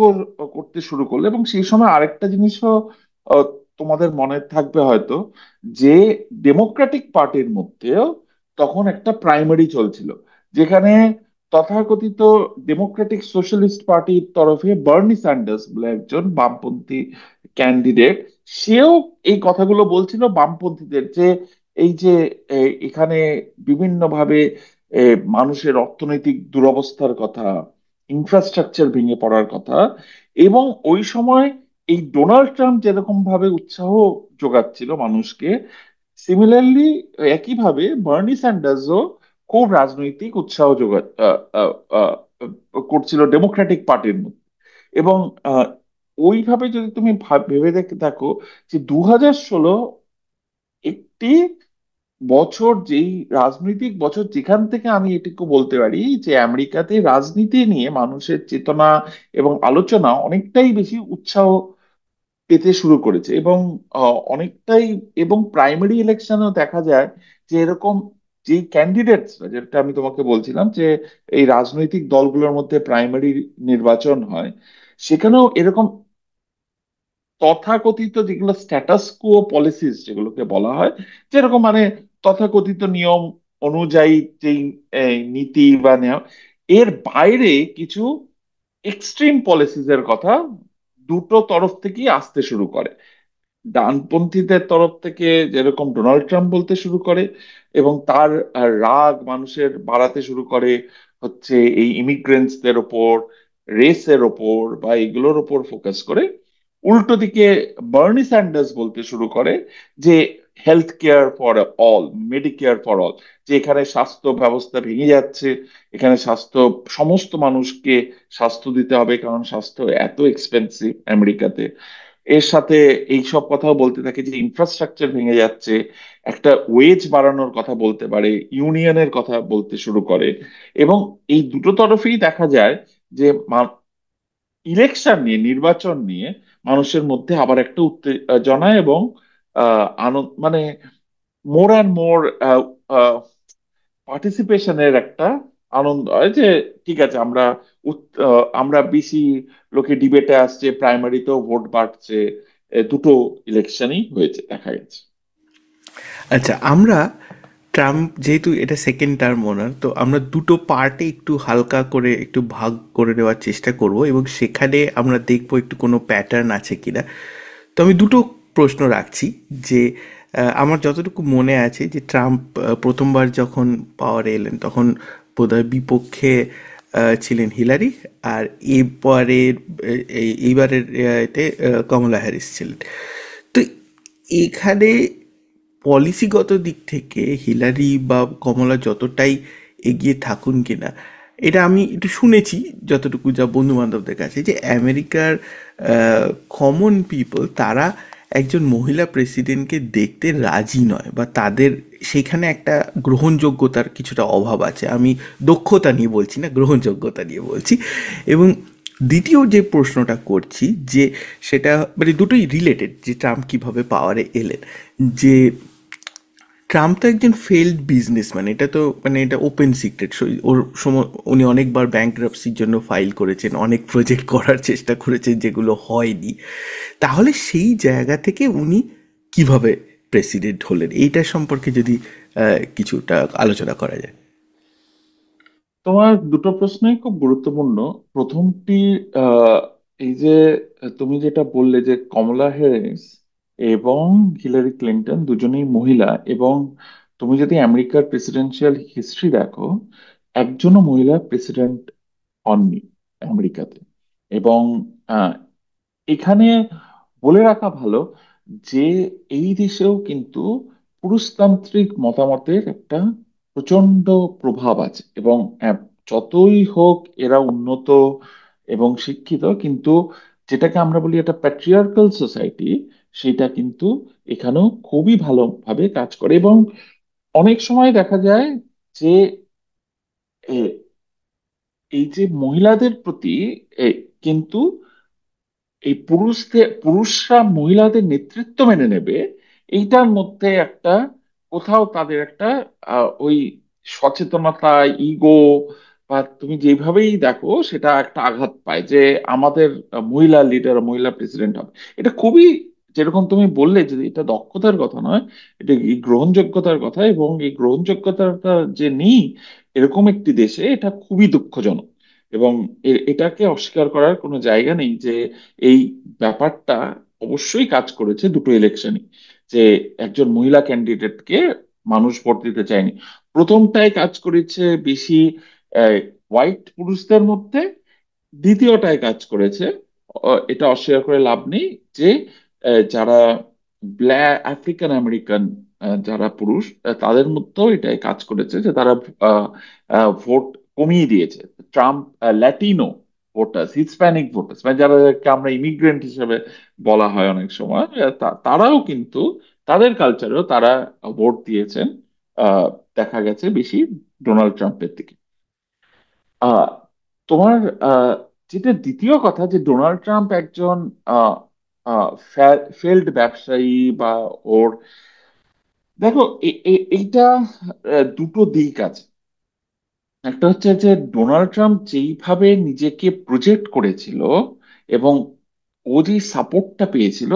করতে শুরু করলো, এবং সেই সময় আরেকটা জিনিসও আহ, তোমাদের মনে থাকবে হয়তো, যে ডেমোক্রেটিক পার্টির মধ্যেও তখন একটা প্রাইমারি চলছিল, যেখানে তথাকথিত ডেমোক্রেটিক সোশ্যালিস্ট পার্টির তরফে বার্নি স্যান্ডার্স বলে একজন বামপন্থী ক্যান্ডিডেট, সেও এই কথাগুলো বলছিল বামপন্থীদের যে এই যে এখানে বিভিন্নভাবে মানুষের অর্থনৈতিক দুরবস্থার কথা, ইনফ্রাস্ট্রাকচার ভেঙে পড়ার কথা। এবং ওই সময় এই ডোনাল্ড ট্রাম্প যেরকম ভাবে উৎসাহ যোগাচ্ছিল মানুষকে, সিমিলারলি একইভাবে বার্নি স্যান্ডার্সও খুব রাজনৈতিক উৎসাহ আহ, আহ, আহ, করছিল ডেমোক্রেটিক পার্টির মধ্যে। এবং আহ, ওইভাবে যদি তুমি ভেবে দেখে থাকো যে 2016 একটি বছর, যেই রাজনৈতিক বছর যেখান থেকে আমি এটুকু বলতে পারি যে আমেরিকাতে রাজনীতি নিয়ে মানুষের চেতনা এবং আলোচনা অনেকটাই বেশি উৎসাহ পেতে শুরু করেছে। এবং অনেকটাই, এবং প্রাইমারি ইলেকশনেও দেখা যায় যে এরকম যে ক্যান্ডিডেটস, যেটা আমি তোমাকে বলছিলাম যে এই রাজনৈতিক দলগুলোর মধ্যে প্রাইমারি নির্বাচন হয়, সেখানেও এরকম তথাকথিত যেগুলো স্ট্যাটাস কুও পলিসিস যেগুলোকে বলা হয়, যেরকম মানে তথাকথিত নিয়ম অনুযায়ী যেই নীতি বা নিয়ম, এর বাইরে কিছু এক্সট্রিম পলিসিস এর কথা দুটো তরফ থেকেই আসতে শুরু করে। ডানপন্থীদের তরফ থেকে যেরকম ডোনাল্ড ট্রাম্প বলতে শুরু করে, এবং তার রাগ মানুষের বাড়াতে শুরু করে হচ্ছে এই ইমিগ্রেন্টসদের ওপর, রেসের ওপর বা এগুলোর ওপর ফোকাস করে। উল্টো দিকে বার্নি স্যান্ডার্স বলতে শুরু করে যে health care for all, Medicare for all, যে এখানে স্বাস্থ্য ব্যবস্থা ভেঙে যাচ্ছে, এখানে স্বাস্থ্য, সমস্ত মানুষকে স্বাস্থ্য দিতে হবে কারণ স্বাস্থ্য এত এক্সপেন্সিভ আমেরিকাতে। এর সাথে এই সব কথাও বলতে থাকে যে ইনফ্রাস্ট্রাকচার ভেঙে যাচ্ছে, একটা ওয়েজ বাড়ানোর কথা বলতে পারে, ইউনিয়নের কথা বলতে শুরু করে। এবং এই দুটো তরফেই দেখা যায় যে ইলেকশন নিয়ে, নির্বাচন নিয়ে মানুষের মধ্যে আবার একটা উত্তেজনা এবং আনন্দ, মানে মোর অ্যান্ড মোর পার্টিসিপেশনের একটা আনন্দ হয় যে ঠিক আছে, আমরা বেশি লোকে ডিবেটে আসছে, প্রাইমারিতেও ভোট বাড়ছে, দুটো ইলেকশনই হয়েছে দেখা গেছে। আচ্ছা, আমরা ট্রাম্প যেহেতু এটা সেকেন্ড টার্ম ওনার, তো আমরা দুটো পার্টে একটু হালকা করে একটু ভাগ করে নেওয়ার চেষ্টা করব এবং সেখানে আমরা দেখব একটু কোনো প্যাটার্ন আছে কিনা। তো আমি দুটো প্রশ্ন রাখছি যে আমার যতটুকু মনে আছে যে ট্রাম্প প্রথমবার যখন পাওয়ারে এলেন তখন বোধহয় বিপক্ষে ছিলেন হিলারি, আর এবারের এইবারের এতে কমলা হ্যারিস ছিলেন। তো এখানে পলিসিগত দিক থেকে হিলারি বা কমলা যতটাই এগিয়ে থাকুন কিনা, এটা আমি একটু শুনেছি যতটুকু যা বন্ধু বান্ধবদের কাছে, যে আমেরিকার কমন পিপল তারা একজন মহিলা প্রেসিডেন্টকে দেখতে রাজি নয়, বা তাদের সেইখানে একটা গ্রহণযোগ্যতার কিছুটা অভাব আছে। আমি দক্ষতা নিয়ে বলছি না, গ্রহণযোগ্যতা নিয়ে বলছি। এবং দ্বিতীয় যে প্রশ্নটা করছি, যে সেটা মানে দুটোই রিলেটেড, যে ট্রাম্প কীভাবে পাওয়ারে এলেন, যে ট্রাম্প তো একজন ফেল্ড বিজনেসম্যান, এটা তো মানে এটা ওপেন সিক্রেট। ওর সময় উনি অনেকবার ব্যাংক্রাপসির জন্য ফাইল করেছেন, অনেক প্রজেক্ট করার চেষ্টা করেছেন যেগুলো হয়নি। তাহলে সেই জায়গা থেকে উনি কিভাবে প্রেসিডেন্ট হলেন, এইটা সম্পর্কে যদি কিছুটা আলোচনা করা যায়। তোমার দুটো প্রশ্নই খুব গুরুত্বপূর্ণ। প্রথমটি, আহ, এই যে তুমি যেটা বললে যে কমলা হ্যারিস এবং হিলারি ক্লিন্টন দুজনেই মহিলা, এবং তুমি যদি আমেরিকার প্রেসিডেন্সিয়াল হিস্ট্রি দেখো, একজনও মহিলা প্রেসিডেন্ট হননি আমেরিকাতে। এবং আহ, এখানে বলে রাখা ভালো যে এই দেশেও কিন্তু পুরুষতান্ত্রিক মতামতের একটা প্রচন্ড প্রভাব আছে। এবং যতই হোক এরা উন্নত এবং শিক্ষিত, কিন্তু যেটাকে আমরা বলি একটা প্যাট্রিয়ার্কাল সোসাইটি, সেটা কিন্তু এখানেও খুবই ভালোভাবে কাজ করে। এবং অনেক সময় দেখা যায় যে এ, এই যে মহিলাদের প্রতি এ, কিন্তু এই পুরুষরা মহিলাদের নেতৃত্ব মেনে নেবে, এইটার মধ্যে একটা কোথাও তাদের একটা ওই সচেতনতা, ইগো, বা তুমি যেভাবেই দেখো সেটা একটা আঘাত পায় যে আমাদের মহিলা লিডার, মহিলা প্রেসিডেন্ট হবে। এটা খুবই, যেরকম তুমি বললে যে এটা দক্ষতার কথা নয়, এটা এই গ্রহণযোগ্যতার কথা। এবং এই গ্রহণযোগ্যতাটা যে নেই এরকম একটি দেশে, এটা খুবই দুঃখজনক। এবং এটাকে অস্বীকার করার কোনো জায়গা নেই যে এই ব্যাপারটা অবশ্যই কাজ করেছে দুটো ইলেকশনই, যে একজন মহিলা ক্যান্ডিডেটকে মানুষ ভোট দিতে চায়নি। প্রথমটায় কাজ করেছে বেশি হোয়াইট পুরুষদের মধ্যে, দ্বিতীয়টায় কাজ করেছে, এটা অস্বীকার করে লাভ নেই, যে যারা ব্ল্যাক আফ্রিকান আমেরিকান যারা পুরুষ, তাদের মধ্যেও এটাই কাজ করেছে যে তারা আহ, ভোট কমিয়ে দিয়েছে। Trump Latino voters, Hispanic voters, মানে যাদেরকে আমরা ইমিগ্রেন্ট হিসেবে বলা হয় অনেক সময়, তারাও কিন্তু তাদের কালচারেও তারা ভোট দিয়েছেন। আহ, দেখা গেছে বেশি ডোনাল্ড ট্রাম্পের দিকে। আহ, তোমার আহ, যেটা দ্বিতীয় কথা, যে ডোনাল্ড ট্রাম্প একজন ফেল্ড ব্যবসায়ী বা ওর, দেখো এইটা দুটো দিক আছে। একটা হচ্ছে যে ডোনাল্ড ট্রাম্প যেইভাবে নিজেকে প্রজেক্ট করেছিল এবং ও যে সাপোর্টটা পেয়েছিল,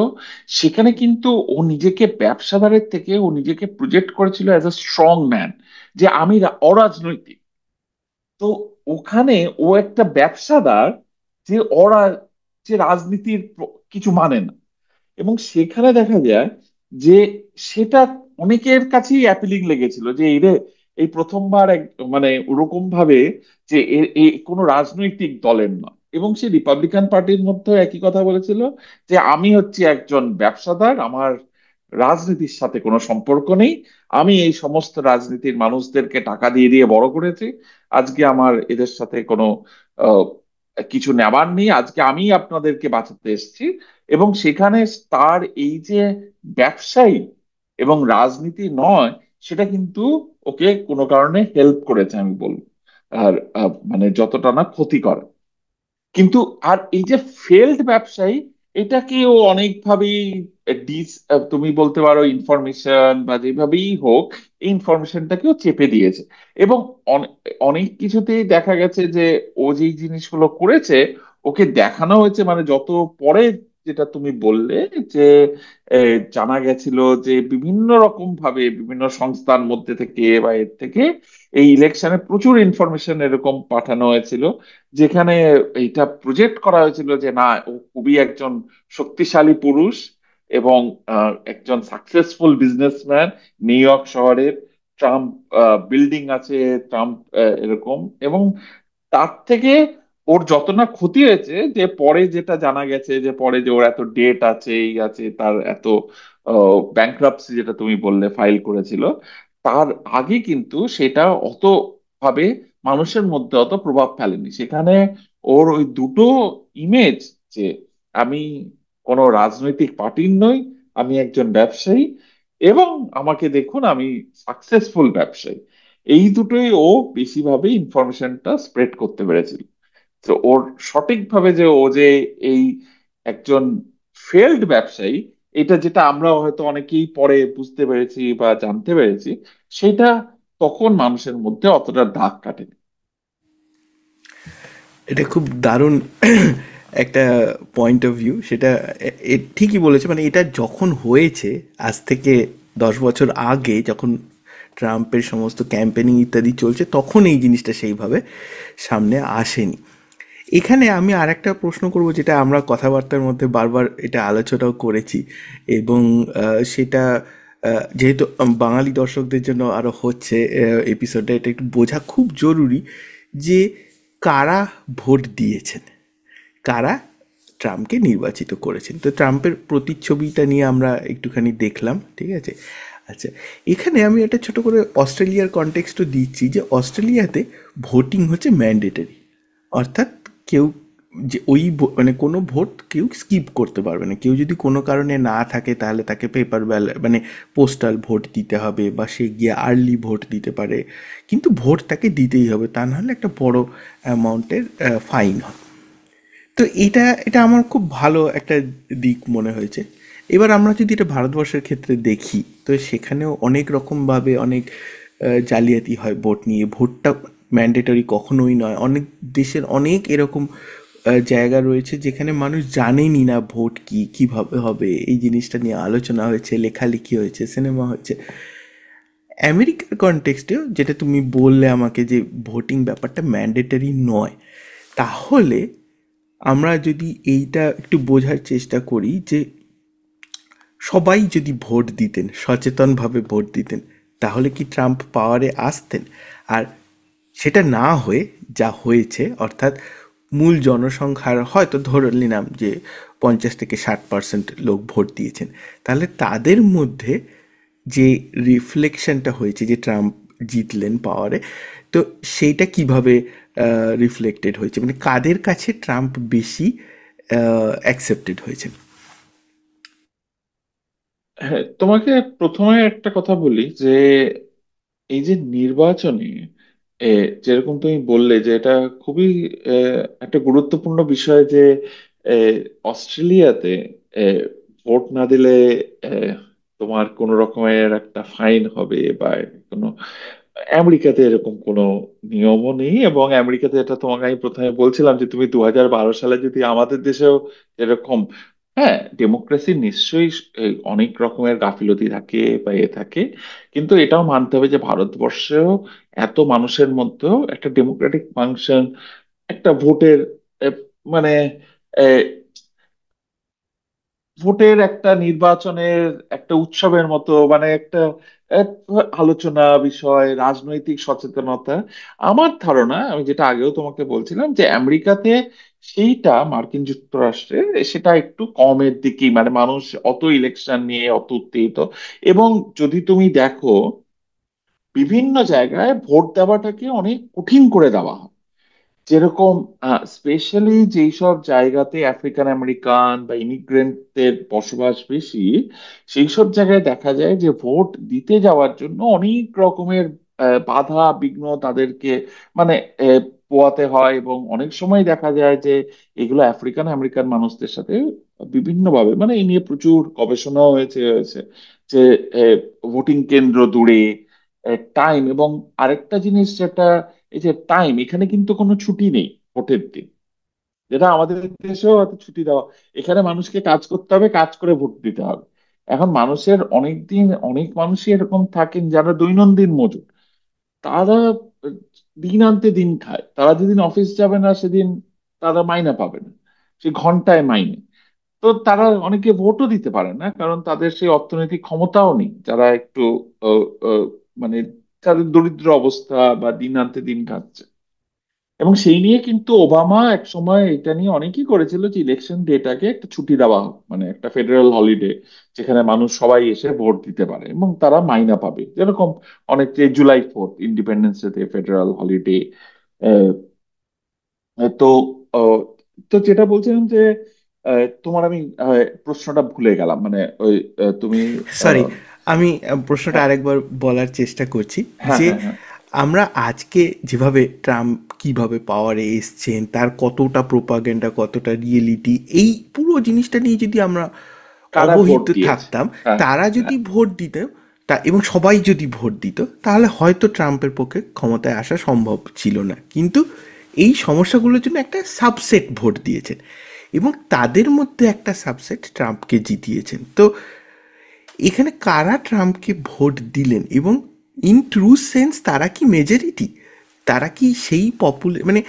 সেখানে কিন্তু ও নিজেকে ব্যবসাদারের থেকে ও নিজেকে প্রজেক্ট করেছিল অ্যাজ আ স্ট্রং ম্যান, যে আমি অরাজনৈতিক। তো ওখানে ও একটা ব্যবসাদার, যে ওরা যে রাজনীতির কিছু মানে না। এবং সেখানে দেখা যায় যে সেটা অনেকের কাছেই অ্যাপিলিং লেগেছিল যে এই রে, এই প্রথমবার মানে ওরকম ভাবে যে কোনো রাজনৈতিক দলের নয়। এবং সে রিপাবলিকান পার্টির মধ্যে একই কথা বলেছিল যে আমি হচ্ছে একজন ব্যবসাদার, আমার রাজনীতির সাথে কোনো সম্পর্ক নেই, আমি এই সমস্ত রাজনীতির মানুষদেরকে টাকা দিয়ে দিয়ে বড় করেছি, আজকে আমার এদের সাথে কোনো আহ, কিছু নেবার নেই, আজকে আমি আপনাদেরকে বাঁচাতে এসেছি। এবং সেখানে তার এই যে ব্যবসায়ী এবং রাজনীতি নয়, সেটা কিন্তু ওকে কোনো কারণে হেল্প করেছে আমি বলবো। আর মানে যতটা না ক্ষতি করে। কিন্তু আর এই যে ফেল্ড ব্যবসায়ী, এটাকেও অনেকভাবেই তুমি বলতে পারো ইনফরমেশন বা যেভাবেই হোক, এই ইনফরমেশনটাকেও চেপে দিয়েছে। এবং অনেক কিছুতেই দেখা গেছে যে ও যেই জিনিসগুলো করেছে, ওকে দেখানো হয়েছে, মানে যত পরে যেটা তুমি বললে যে জানা গেছিল যে বিভিন্ন রকম ভাবে বিভিন্ন সংস্থার মধ্যে থেকে বা এর থেকে এই ইলেকশনে প্রচুর ইনফরমেশন এরকম পাঠানো হয়েছিল, যেখানে এটা প্রজেক্ট করা হয়েছিল যে না, ও খুবই একজন শক্তিশালী পুরুষ এবং একজন সাকসেসফুল বিজনেসম্যান। নিউ ইয়র্ক শহরের ট্রাম্প বিল্ডিং আছে, ট্রাম্প এরকম। এবং তার থেকে ওর যত না ক্ষতি হয়েছে, যে পরে যেটা জানা গেছে যে পরে যে ওর এত ডেট আছে, এই আছে, তার এত ব্যাংক্রাপসি যেটা তুমি বললে ফাইল করেছিল, তার আগে কিন্তু সেটা অত ভাবে মানুষের মধ্যে অত প্রভাব ফেলেনি। সেখানে ওর ওই দুটো ইমেজ, যে আমি কোনো রাজনৈতিক পার্টির নই, আমি একজন ব্যবসায়ী, এবং আমাকে দেখুন আমি সাকসেসফুল ব্যবসায়ী, এই দুটোই ও বেশিভাবে ইনফরমেশনটা স্প্রেড করতে পেরেছিল। তো ওর সঠিকভাবে যে ও যে এই একজন ফেল্ড ব্যবসায়ী, এটা যেটা আমরা হয়তো অনেকেই পরে বুঝতে পেরেছি বা জানতে পেরেছি, সেটা তখন মানুষের মধ্যে অতটা দাগ কাটেনি। এটা খুব দারুণ একটা পয়েন্ট অফ ভিউ। সেটা ঠিকই বলেছে, মানে এটা যখন হয়েছে আজ থেকে 10 বছর আগে, যখন ট্রাম্পের সমস্ত ক্যাম্পেনিং ইত্যাদি চলছে, তখন এই জিনিসটা সেইভাবে সামনে আসেনি। এখানে আমি আর একটা প্রশ্ন করব, যেটা আমরা কথাবার্তার মধ্যে বারবার এটা আলোচনাও করেছি, এবং সেটা যেহেতু বাঙালি দর্শকদের জন্য আরও হচ্ছে এপিসোডটা, এটা একটু বোঝা খুব জরুরি যে কারা ভোট দিয়েছেন, কারা ট্রাম্পকে নির্বাচিত করেছেন। তো ট্রাম্পের প্রতিচ্ছবিটা নিয়ে আমরা একটুখানি দেখলাম, ঠিক আছে। আচ্ছা, এখানে আমি একটা ছোট করে অস্ট্রেলিয়ার কনটেক্সটও দিচ্ছি, যে অস্ট্রেলিয়াতে ভোটিং হচ্ছে ম্যান্ডেটরি। অর্থাৎ কেউ যে মানে কোনো ভোট কেউ স্কিপ করতে পারবে না। কেউ যদি কোনো কারণে না থাকে, তাহলে তাকে পেপার ব্যালট মানে পোস্টাল ভোট দিতে হবে, বা সে গিয়ে আর্লি ভোট দিতে পারে, কিন্তু ভোট তাকে দিতেই হবে, তা নাহলে একটা বড় অ্যামাউন্টের ফাইন হয়। তো এটা এটা আমার খুব ভালো একটা দিক মনে হয়েছে। এবার আমরা যদি এটা ভারতবর্ষের ক্ষেত্রে দেখি, তো সেখানেও অনেক রকমভাবে অনেক জালিয়াতি হয় ভোট নিয়ে। ভোটটা ম্যান্ডেটরি কখনোই নয়। অনেক দেশের অনেক এরকম জায়গা রয়েছে যেখানে মানুষ জানেনই না ভোট কি, কিভাবে হবে। এই জিনিসটা নিয়ে আলোচনা হয়েছে, লেখালেখি হয়েছে, সিনেমা হয়েছে। আমেরিকার কনটেক্সটেও যেটা তুমি বললে আমাকে, যে ভোটিং ব্যাপারটা ম্যান্ডেটরি নয়, তাহলে আমরা যদি এইটা একটু বোঝার চেষ্টা করি যে সবাই যদি ভোট দিতেন, সচেতনভাবে ভোট দিতেন, তাহলে কি ট্রাম্প পাওয়ারে আসতেন? আর সেটা না হয়ে যা হয়েছে, অর্থাৎ মূল জনসংখ্যার হয়তো ধরে নিলাম যে 50 থেকে 60% লোক ভোট দিয়েছেন, তাহলে তাদের মধ্যে যে রিফ্লেকশনটা হয়েছে, যে ট্রাম্প জিতলেন পাওয়ারে, তো সেইটা কিভাবে রিফ্লেক্টেড হয়েছে, মানে কাদের কাছে ট্রাম্প বেশি অ্যাকসেপ্টেড হয়েছেন? হ্যাঁ, তোমাকে প্রথমে একটা কথা বলি যে এই যে নির্বাচনে এ, যেরকম তুমি বললে যে এটা খুবই একটা গুরুত্বপূর্ণ বিষয় যে এ, অস্ট্রেলিয়াতে এ, ভোট না দিলে এ, তোমার কোনো রকমের একটা ফাইন হবে বা কোনো, আমেরিকাতে এরকম কোনো নিয়মও নেই। এবং আমেরিকাতে, এটা তোমাকে আমি প্রথমে বলছিলাম যে তুমি 2012 সালে যদি আমাদের দেশেও এরকম, হ্যাঁ, ডেমোক্রেসি নিশ্চয়ই অনেক রকমের গাফিলতি থাকে বা এ থাকে, কিন্তু এটাও মানতে হবে যে ভারতবর্ষেও এত মানুষের মধ্যেও একটা ডেমোক্রেটিক ফাংশন, একটা ভোটের আহ, মানে ভোটের একটা নির্বাচনের একটা উৎসবের মতো, মানে একটা এক আলোচনা বিষয়, রাজনৈতিক সচেতনতা। আমার ধারণা, আমি যেটা আগেও তোমাকে বলছিলাম, যে আমেরিকাতে সেইটা মার্কিন যুক্তরাষ্ট্রে সেটা একটু কমের দিকেই, মানে মানুষ অত ইলেকশন নিয়ে অত উত্তেজিত। এবং যদি তুমি দেখো, বিভিন্ন জায়গায় ভোট দেওয়াটাকে অনেক কঠিন করে দেওয়া হয়। যেরকম স্পেশালি যেই সব জায়গাতে আফ্রিকান আমেরিকান বা ইমিগ্রেন্টদের বসবাস বেশি, সেই সব জায়গায় দেখা যায় যে ভোট দিতে যাওয়ার জন্য অনেক রকমের বাধা বিঘ্ন তাদেরকে মানে পোয়াতে হয়। এবং অনেক সময় দেখা যায় যে এগুলো আফ্রিকান আমেরিকান মানুষদের সাথে বিভিন্নভাবে, মানে এই নিয়ে প্রচুর গবেষণাও হয়েছে যে ভোটিং কেন্দ্র দূরে, টাইম, এবং আরেকটা জিনিস যেটা, এই যে টাইম, এখানে কিন্তু কোনো ছুটি নেই ভোটের দিন। যেটা আমাদের দেশেও হয়তো ছুটি দেওয়া। এখানে মানুষকে কাজ করতে হবে, কাজ করে ভোট দিতে হবে। এখন মানুষের অনেক মানুষই এরকম থাকেন যারা দৈনন্দিন মজুর। তারা দিন আনতে দিন খায়, তারা যেদিন অফিস যাবে না সেদিন তারা মাইনে পাবে না, সে ঘন্টায় মাইনে। তো তারা অনেকে ভোটও দিতে পারে না, কারণ তাদের সেই অর্থনৈতিক ক্ষমতাও নেই, যারা একটু আহ, আহ, মানে তাদের দরিদ্র অবস্থা বা দিন আনতে দিন খাচ্ছে। এবং সেই নিয়ে কিন্তু ওবামা এক সময় এটা নিয়ে অনেকই করেছিল যে ইলেকশন ডেটাকে একটা ছুটি দেওয়া হোক, মানে একটা ফেডারেল হলিডে, যেখানে মানুষ সবাই এসে ভোট দিতে পারে এবং তারা মাইনা পাবে, যেরকম অনেক যে July 4 independence day federal holiday. তো আহ, তো যেটা বলছিলাম যে তোমার আমি প্রশ্নটা ভুলে গেলাম, মানে ওই তুমি সরি, আহ, আমি প্রশ্নটা হ্যাঁ আরেকবার বলার চেষ্টা করছি হ্যাঁ যে হ্যাঁ হ্যাঁ। আমরা আজকে যেভাবে ট্রাম্প কিভাবে পাওয়ারে এসছেন, তার কতটা প্রোপাগেন্ডা, কতটা রিয়েলিটি, এই পুরো জিনিসটা নিয়ে যদি আমরা কারা ভোট অবহিত দিয়েছে? থাকতাম, হ্যাঁ তারা যদি হ্যাঁ ভোট দিত, তা এবং সবাই যদি ভোট দিত, তাহলে হয়তো ট্রাম্পের পক্ষে ক্ষমতায় আসা সম্ভব ছিল না। কিন্তু এই সমস্যাগুলোর জন্য একটা সাবসেট ভোট দিয়েছেন, এবং তাদের মধ্যে একটা সাবসেট ট্রাম্পকে জিতিয়েছেন। তো এখানে কারা ট্রাম্পকে ভোট দিলেন, এবং ইন ট্রু সেন্স তারা কি মেজরিটি? তারা কি সেই মানে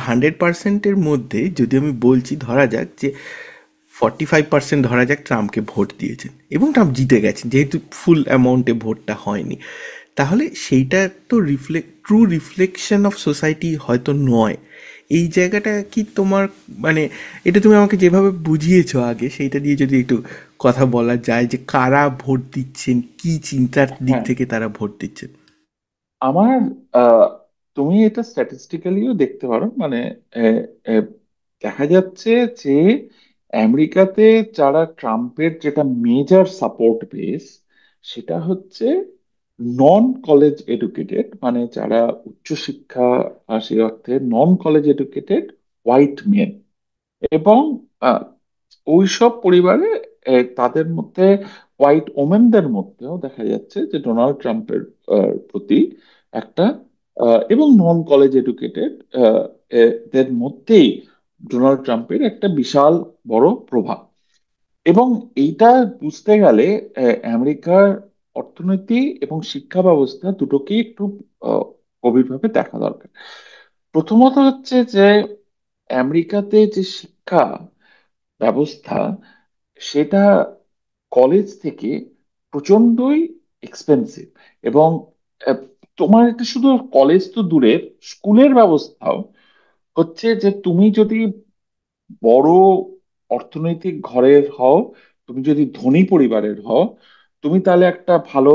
100% মধ্যে যদি আমি বলছি, ধরা যাক যে 45% ধরা যাক ট্রাম্পকে ভোট দিয়েছেন এবং ট্রাম্প জিতে গেছেন, যেহেতু ফুল অ্যামাউন্টে ভোটটা হয়নি, তাহলে সেইটা তো ট্রু রিফ্লেকশন অফ সোসাইটি হয়তো নয়। এই জায়গাটা কি তোমার, মানে এটা তুমি আমাকে যেভাবে বুঝিয়েছো আগে, সেইটা দিয়ে যদি একটু কথা বলা যায় যে কারা ভোট দিচ্ছেন, কি চিন্তার দিক হ্যাঁ। থেকে তারা ভোট দিচ্ছেন। আমার আহ, তুমি এটা স্ট্যাটিস্টিক্যালিও দেখতে পারো, মানে আহ, আহ, দেখা যাচ্ছে যে আমেরিকাতে যারা ট্রাম্পের যেটা মেজর সাপোর্ট বেস, সেটা হচ্ছে নন কলেজ এডুকেটেড, মানে যারা উচ্চশিক্ষা সেই অর্থে নন কলেজ এডুকেটেড হোয়াইট মেন। এবং আহ, ওইসব পরিবারে তাদের মধ্যে হোয়াইট ওমেনদের মধ্যেও দেখা যাচ্ছে যে ডোনাল্ড ট্রাম্পের প্রতি একটা এবং নন কলেজ এডুকেটেড দের মধ্যেই ডোনাল্ড ট্রাম্পের একটা বিশাল বড় প্রভাব। এবং এইটা বুঝতে গেলে আমেরিকার অর্থনীতি এবং শিক্ষা ব্যবস্থা দুটোকেই একটু আহ, গভীরভাবে দেখা দরকার। প্রথমত হচ্ছে যে আমেরিকাতে যে শিক্ষা ব্যবস্থা, সেটা কলেজ থেকে প্রচন্ডই এক্সপেন্সিভ। এবং আহ, তোমার এটা শুধু কলেজ তো দূরের, স্কুলের ব্যবস্থাও হচ্ছে যে তুমি যদি বড় অর্থনৈতিক ঘরের হও, তুমি যদি ধনী পরিবারের হও, তুমি তাহলে একটা ভালো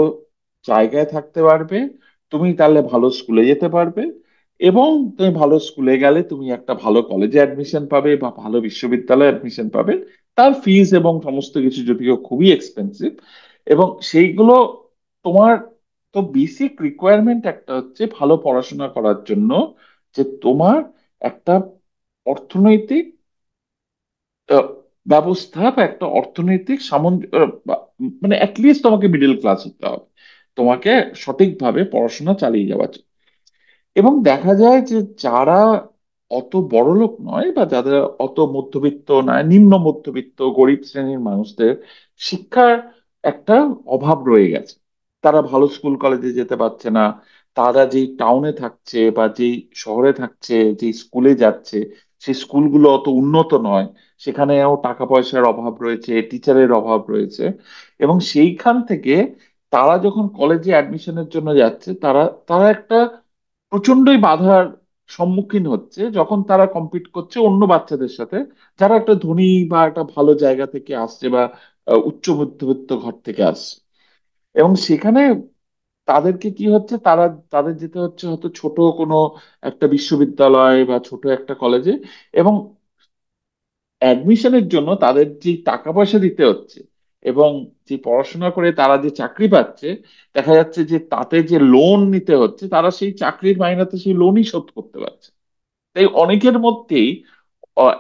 জায়গায় থাকতে পারবে, তুমি তাহলে ভালো স্কুলে যেতে পারবে। এবং তুমি ভালো স্কুলে গেলে তুমি একটা ভালো কলেজে অ্যাডমিশন পাবে বা ভালো বিশ্ববিদ্যালয়ে অ্যাডমিশন পাবে। তার ফিজ এবং সমস্ত কিছু যদিও খুবই এক্সপেন্সিভ, এবং সেইগুলো তোমার, তো বেসিক রিকোয়ারমেন্ট একটা হচ্ছে ভালো পড়াশোনা করার জন্য, যে তোমার একটা অর্থনৈতিক আহ, ব্যবস্থা বা একটা অর্থনৈতিক মানে অ্যাটলিস্ট তোমাকে মিডল ক্লাস হতে হবে, তোমাকে সঠিকভাবে পড়াশোনা চালিয়ে যাওয়া। এবং দেখা যায় যে যারা অত বড়লোক নয় বা যাদের অত মধ্যবিত্ত নয়, নিম্ন মধ্যবিত্ত গরিব শ্রেণীর মানুষদের শিক্ষার একটা অভাব রয়ে গেছে। তারা ভালো স্কুল কলেজে যেতে পারছে না। তারা যেই টাউনে থাকছে বা যেই শহরে থাকছে, যেই স্কুলে যাচ্ছে, সেই স্কুলগুলো অত উন্নত নয়। সেখানেও টাকা পয়সার অভাব রয়েছে, টিচারের অভাব রয়েছে। এবং সেইখান থেকে তারা যখন কলেজে অ্যাডমিশনের জন্য যাচ্ছে, তারা তারা একটা প্রচন্ডই বাধার সম্মুখীন হচ্ছে যখন তারা কম্পিট করছে অন্য বাচ্চাদের সাথে, যারা একটা ধনী বা একটা ভালো জায়গা থেকে আসছে বা উচ্চ মধ্যবিত্ত ঘর থেকে আসছে। এবং সেখানে তাদেরকে কি হচ্ছে, তাদের যেতে হচ্ছে হয়তো ছোট কোনো একটা বিশ্ববিদ্যালয় বা ছোট একটা কলেজে। এবং অ্যাডমিশনের জন্য তাদের যে টাকা পয়সা দিতে হচ্ছে এবং যে পড়াশোনা করে তারা যে চাকরি পাচ্ছে, দেখা যাচ্ছে যে তাতে যে লোন নিতে হচ্ছে, তারা সেই চাকরির মাইনাতে সেই লোনই শোধ করতে পারছে। তাই অনেকের মধ্যেই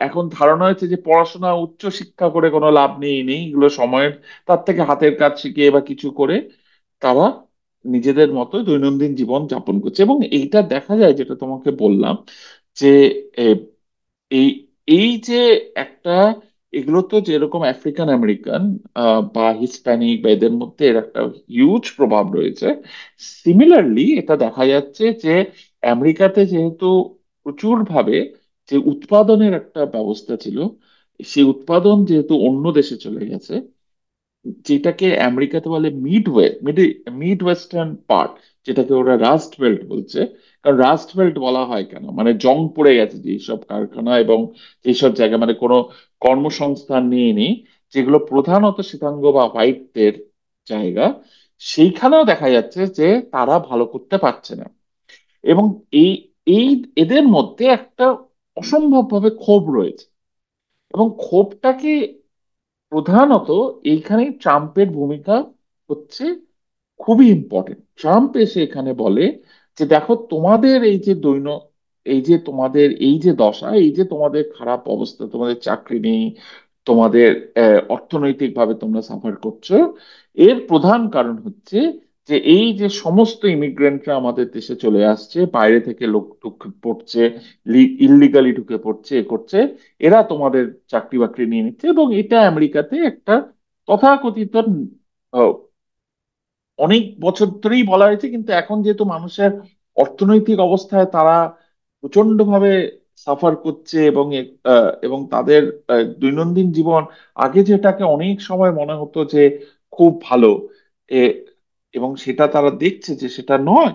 এখন ধারণা হয়েছে যে পড়াশোনা উচ্চ শিক্ষা করে কোনো লাভ নেই এগুলো সময়ের, তার থেকে হাতের কাজ শিখে বা কিছু করে তারা নিজেদের মতো দৈনন্দিন জীবন যাপন করছে। এবং এইটা দেখা যায়, যেটা তোমাকে বললাম, যে এই এই যে একটা, এগুলো তো যেরকম আফ্রিকান আমেরিকান বা হিসপ্যানিক বা এদের মধ্যে এর একটা হিউজ প্রভাব রয়েছে, সিমিলারলি এটা দেখা যাচ্ছে যে আমেরিকাতে যেহেতু প্রচুর ভাবে যে উৎপাদনের একটা ব্যবস্থা ছিল, সেই উৎপাদন যেহেতু অন্য দেশে চলে গেছে, যেটাকে আমেরিকাতে বলে মিড ওয়েস্টার্ন পার্ট, যেটাকে ওরা রাস্ট বেল্ট বলছে। কারণ রাস্ট বেল্ট বলা হয় কেন, মানে জং পড়ে গেছে যেসব কারখানা এবং যেসব জায়গা, মানে কোনো কর্মসংস্থান নিয়ে নেই, যেগুলো প্রধানত শ্বেতাঙ্গ বা হোয়াইটদের জায়গা, সেইখানেও দেখা যাচ্ছে যে তারা ভালো করতে পারছে না। এবং এই এই এদের মধ্যে একটা অসম্ভবভাবে ক্ষোভ রয়েছে, এবং ক্ষোভটাকে প্রধানত এইখানে ট্রাম্পের ভূমিকা হচ্ছে খুবই ইম্পর্টেন্ট। ট্রাম্প এসে এখানে বলে যে দেখো, তোমাদের এই যে তোমাদের এই যে দশা, এই যে তোমাদের খারাপ অবস্থা, তোমাদের চাকরি নেই, তোমাদের অর্থনৈতিক ভাবে তোমরা সাফার করছো, এর প্রধান কারণ হচ্ছে যে এই যে সমস্ত ইমিগ্রেন্টরা আমাদের দেশে চলে আসছে, বাইরে থেকে লোক ঢুকে পড়ছে, ইল্লিগালি ঢুকে পড়ছে, এ করছে, এরা তোমাদের চাকরি বাকরি নিয়ে নিচ্ছে। এবং এটা আমেরিকাতে একটা তথাকথিত অনেক বছর ধরেই বলা হয়েছে, কিন্তু এখন যেহেতু মানুষের অর্থনৈতিক অবস্থায় তারা প্রচন্ড ভাবে সাফার করছে, এবং এবং তাদের দৈনন্দিন জীবন আগে যেটাকে অনেক সময় মনে হতো যে খুব ভালো, এ, এবং সেটা তারা দেখছে যে সেটা নয়,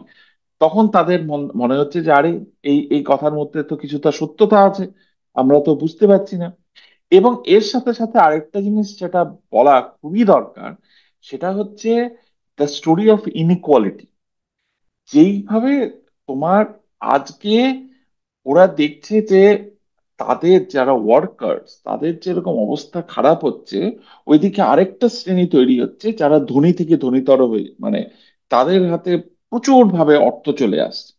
তখন তাদের মনে হচ্ছে যে আরে, এই এই কথার মধ্যে তো কিছুটা সত্যতা আছে, আমরা তো বুঝতে পারছি না। এবং এর সাথে সাথে আরেকটা জিনিস যেটা বলা খুবই দরকার, সেটা হচ্ছে দ্য স্টোরি অফ ইনইকুয়ালিটি। যেইভাবে তোমার আজকে ওরা দেখছে যে তাদের যারা ওয়ার্কার্স, তাদের যেরকম অবস্থা খারাপ হচ্ছে, ওইদিকে আরেকটা শ্রেণী তৈরি হচ্ছে যারা ধনী থেকে ধনীতর হয়ে, মানে তাদের হাতে প্রচুর ভাবে অর্থ চলে আসছে।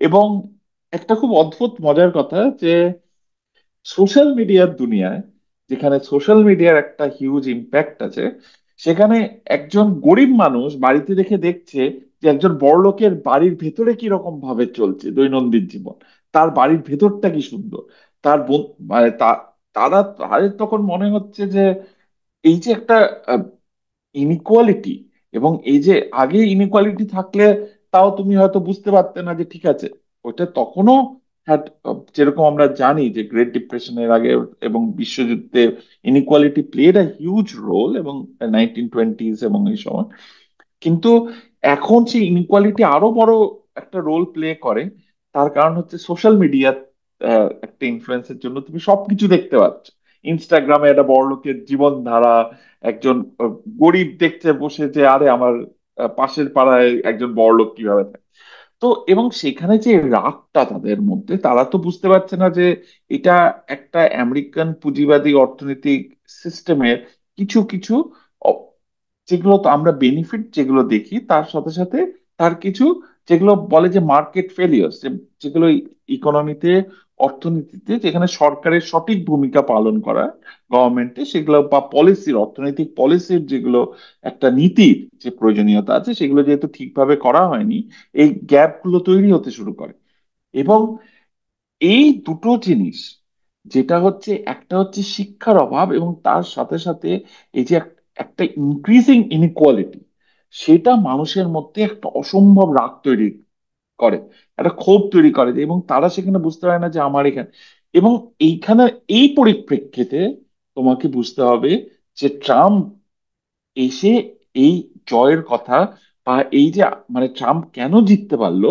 এবং একটা খুব অদ্ভুত মজার কথা যে সোশ্যাল মিডিয়ার দুনিয়ায়, যেখানে সোশ্যাল মিডিয়ার একটা হিউজ ইম্প্যাক্ট আছে, সেখানে একজন গরিব মানুষ বাড়িতে রেখে দেখছে যে একজন বড়লোকের বাড়ির ভেতরে কি রকম ভাবে চলছে দৈনন্দিন জীবন, তার বাড়ির ভেতরটা কি সুন্দর, তার মানে তারা, তাদের তখন মনে হচ্ছে যে এই যে একটা ইনইকুয়ালিটি, এবং এই যে আগে ইনইকুয়ালিটি থাকলে তাও তুমি হয়তো বুঝতে পারতে না যে ঠিক আছে, ওটা তখনও had, যেরকম আমরা জানি যে গ্রেট ডিপ্রেশনের আগে এবং বিশ্বযুদ্ধে inequality played a huge role, এবং 1920s এবং এই সময়। কিন্তু এখন সেই ইনইকুয়ালিটি আরো বড় একটা রোল প্লে করে। তার কারণ হচ্ছে সোশ্যাল মিডিয়া একটা ইনফ্লুয়েন্সের জন্য তুমি সবকিছু দেখতে পাচ্ছ। ইনস্টাগ্রামে একটা বড়লোকের জীবনধারা, একজন গরিব দেখছে বসে যে আরে আমার পাশের পাড়ায় একজন বড়লোক কিভাবে থাকে। তো এবং সেখানে যে রাগটা তাদের মধ্যে, তারা তো বুঝতে পারছে না যে এটা একটা আমেরিকান পুঁজিবাদী অর্থনৈতিক সিস্টেমের কিছু কিছু যেগুলো তো আমরা বেনিফিট যেগুলো দেখি, তার সাথে সাথে তার কিছু যেগুলো বলে যে মার্কেট ফেলিয়ার্স, যেগুলো ইকোনমিতে, অর্থনীতিতে যেখানে সরকারের সঠিক ভূমিকা পালন করা, গভর্নমেন্টে সেগুলো, বা পলিসির, অর্থনৈতিক পলিসির যেগুলো একটা নীতির যে প্রয়োজনীয়তা আছে, সেগুলো যেহেতু ঠিকভাবে করা হয়নি, এই গ্যাপ গুলো তৈরি হতে শুরু করে। এবং এই দুটো জিনিস, যেটা হচ্ছে একটা হচ্ছে শিক্ষার অভাব, এবং তার সাথে সাথে এই যে একটা ইনক্রিজিং ইনইকুয়ালিটি, সেটা মানুষের মধ্যে একটা অসম্ভব রাগ তৈরি করে, একটা ক্ষোভ তৈরি করে, এবং তারা সেখানে বুঝতে পারে না যে আমার এখানে। এবং এইখানে, এই পরিপ্রেক্ষিতে তোমাকে বুঝতে হবে যে ট্রাম্প এসে এই জয়ের কথা, বা এই যে, মানে ট্রাম্প কেন জিততে পারলো,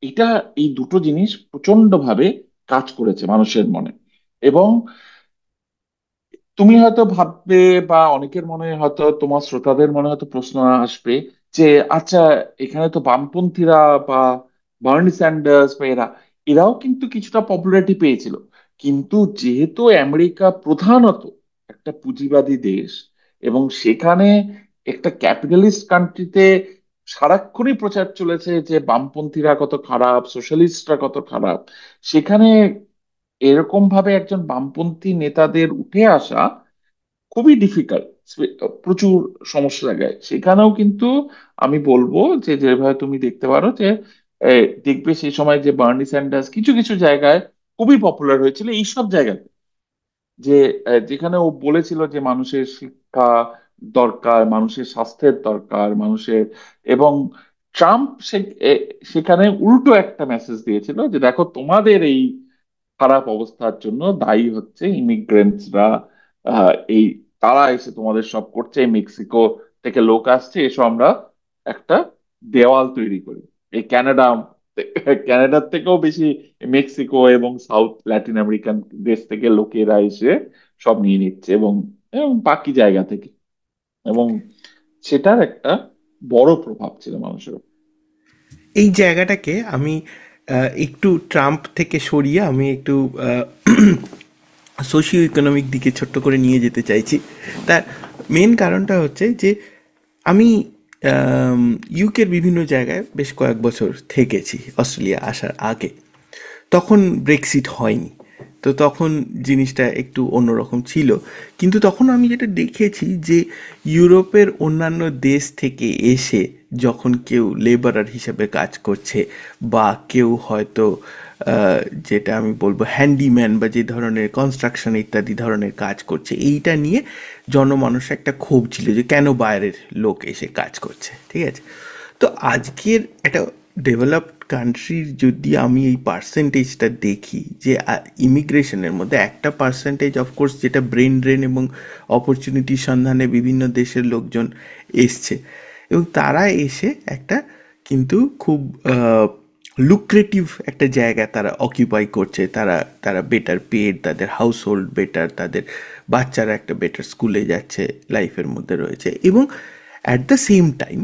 এটা, এই দুটো জিনিস প্রচন্ড ভাবে কাজ করেছে মানুষের মনে। এবং তুমি হয়তো ভাববে, বা অনেকের মনে হয়তো, তোমার শ্রোতাদের মনে হয়তো প্রশ্ন আসবে যে আচ্ছা, এখানে তো বামপন্থীরা বা বার্নি স্যান্ডার্স বা এরাও কিন্তু কিছুটা পপুলারিটি পেয়েছিল। কিন্তু যেহেতু আমেরিকা প্রধানত একটা পুঁজিবাদী দেশ, এবং সেখানে একটা ক্যাপিটালিস্ট কান্ট্রিতে সারাক্ষণই প্রচার চলেছে যে বামপন্থীরা কত খারাপ, সোশ্যালিস্টরা কত খারাপ, সেখানে এরকম ভাবে একজন বামপন্থী নেতাদের উঠে আসা খুবই ডিফিকাল্ট। প্রচুর সমস্যা জায়গায় সেখানেও কিন্তু আমি বলবো যে যেভাবে তুমি দেখতে পারো যে দেখবে সেই সময় যে বার্নি স্যান্ডার্স কিছু কিছু জায়গায় খুবই পপুলার হয়েছিল এইসব জায়গাতে, যে যেখানে ও বলেছিল যে মানুষের শিক্ষা দরকার, মানুষের স্বাস্থ্যের দরকার, মানুষের, এবং ট্রাম্প সেখানে উল্টো একটা মেসেজ দিয়েছিল যে দেখো তোমাদের এই খারাপ অবস্থার জন্য দায়ী হচ্ছে ইমিগ্রেন্টসরা, এই তারা এসে তোমাদের সব করছে, মেক্সিকো থেকে লোক আসছে, এসো আমরা একটা দেওয়াল তৈরি করি। এই কানাডার থেকেও বেশি মেক্সিকো এবং সাউথ ল্যাটিন আমেরিকান দেশ থেকে লোকেরা এসে সব নিয়ে নিচ্ছে, এবং এবং বাকি জায়গা থেকে, এবং সেটার একটা বড় প্রভাব ছিল মানুষের উপর। এই জায়গাটাকে আমি একটু ট্রাম্প থেকে সরিয়ে আমি একটু সোশিও ইকোনমিক দিকে ছোট্ট করে নিয়ে যেতে চাইছি। তার মেন কারণটা হচ্ছে যে আমি ইউকের বিভিন্ন জায়গায় বেশ কয়েক বছর থেকেছি অস্ট্রেলিয়া আসার আগে। তখন ব্রেক্সিট হয়নি, তো তখন জিনিসটা একটু অন্যরকম ছিল। কিন্তু তখন আমি যেটা দেখেছি যে ইউরোপের অন্যান্য দেশ থেকে এসে যখন কেউ লেবারার হিসেবে কাজ করছে, বা কেউ হয়তো যেটা আমি বলবো হ্যান্ডিম্যান বা যে ধরনের কনস্ট্রাকশন ইত্যাদি ধরনের কাজ করছে, এইটা নিয়ে জনমানুষের একটা ক্ষোভ ছিল যে কেন বাইরের লোক এসে কাজ করছে, ঠিক আছে? তো আজকের একটা ডেভেলপড কান্ট্রির যদি আমি এই পার্সেন্টেজটা দেখি যে ইমিগ্রেশনের মধ্যে একটা পার্সেন্টেজ অফকোর্স যেটা ব্রেন ড্রেন এবং অপরচুনিটির সন্ধানে বিভিন্ন দেশের লোকজন এসছে, এবং তারা এসে একটা কিন্তু খুব লুক্রেটিভ একটা জায়গা তারা অকিউপাই করছে। তারা তারা বেটার পেড, তাদের হাউস হোল্ড বেটার, তাদের বাচ্চারা একটা বেটার স্কুলে যাচ্ছে, লাইফের মধ্যে রয়েছে। এবং অ্যাট দ্য সেম টাইম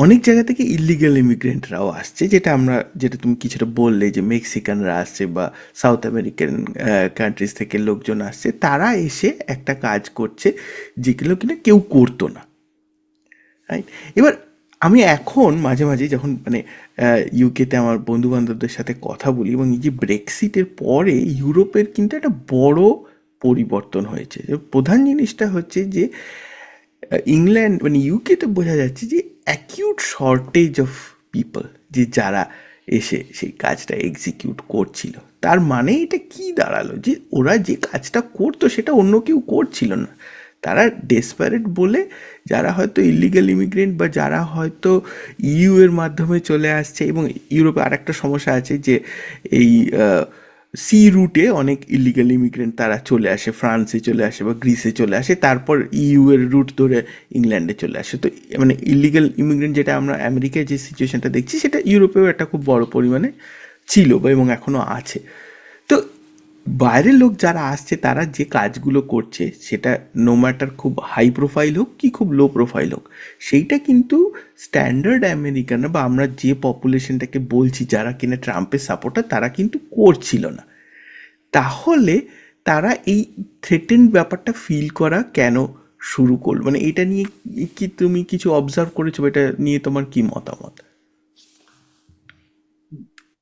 অনেক জায়গা থেকে ইলিগাল ইমিগ্রেন্টরাও আসছে, যেটা তুমি কিছুটা বললে যে মেক্সিকানরা আসছে বা সাউথ আমেরিকান কান্ট্রিজ থেকে লোকজন আসছে, তারা এসে একটা কাজ করছে যেগুলো কিনা কেউ করতো না, রাইট? এবার আমি এখন মাঝে মাঝে যখন মানে ইউকেতে আমার বন্ধু বান্ধবদের সাথে কথা বলি, এবং এই যে ব্রেক্সিটের পরে ইউরোপের কিন্তু একটা বড় পরিবর্তন হয়েছে। প্রধান জিনিসটা হচ্ছে যে ইংল্যান্ড মানে ইউকেতে বোঝা যাচ্ছে যে অ্যাকিউট শর্টেজ অফ পিপল, যে যারা এসে সেই কাজটা এক্সিকিউট করছিল। তার মানে এটা কি দাঁড়ালো, যে ওরা যে কাজটা করতো সেটা অন্য কেউ করছিল না। তারা ডেসপারেট বলে, যারা হয়তো ইলিগাল ইমিগ্রেন্ট বা যারা হয়তো ইইউ এর মাধ্যমে চলে আসছে। এবং ইউরোপে আরেকটা সমস্যা আছে যে এই সি রুটে অনেক ইলিগাল ইমিগ্রেন্ট তারা চলে আসে, ফ্রান্সে চলে আসে বা গ্রিসে চলে আসে, তারপর ইইউ এর রুট ধরে ইংল্যান্ডে চলে আসে। তো মানে ইলিগাল ইমিগ্রেন্ট যেটা আমরা আমেরিকায় যে সিচুয়েশনটা দেখছি, সেটা ইউরোপেও একটা খুব বড় পরিমাণে ছিল বা এবং এখনও আছে। তো বাইরের লোক যারা আসছে তারা যে কাজগুলো করছে, সেটা নো ম্যাটার খুব হাই প্রোফাইল হোক কি খুব লো প্রোফাইল হোক, সেইটা কিন্তু স্ট্যান্ডার্ড আমেরিকান বা আমরা যে পপুলেশনটাকে বলছি যারা কিনা ট্রাম্পের সাপোর্টার, তারা কিন্তু করছিল না। তাহলে তারা এই থ্রেটেন্ড ব্যাপারটা ফিল করা কেন শুরু করলো? মানে এটা নিয়ে কি তুমি কিছু অবজার্ভ করেছো? এটা নিয়ে তোমার কি মতামত?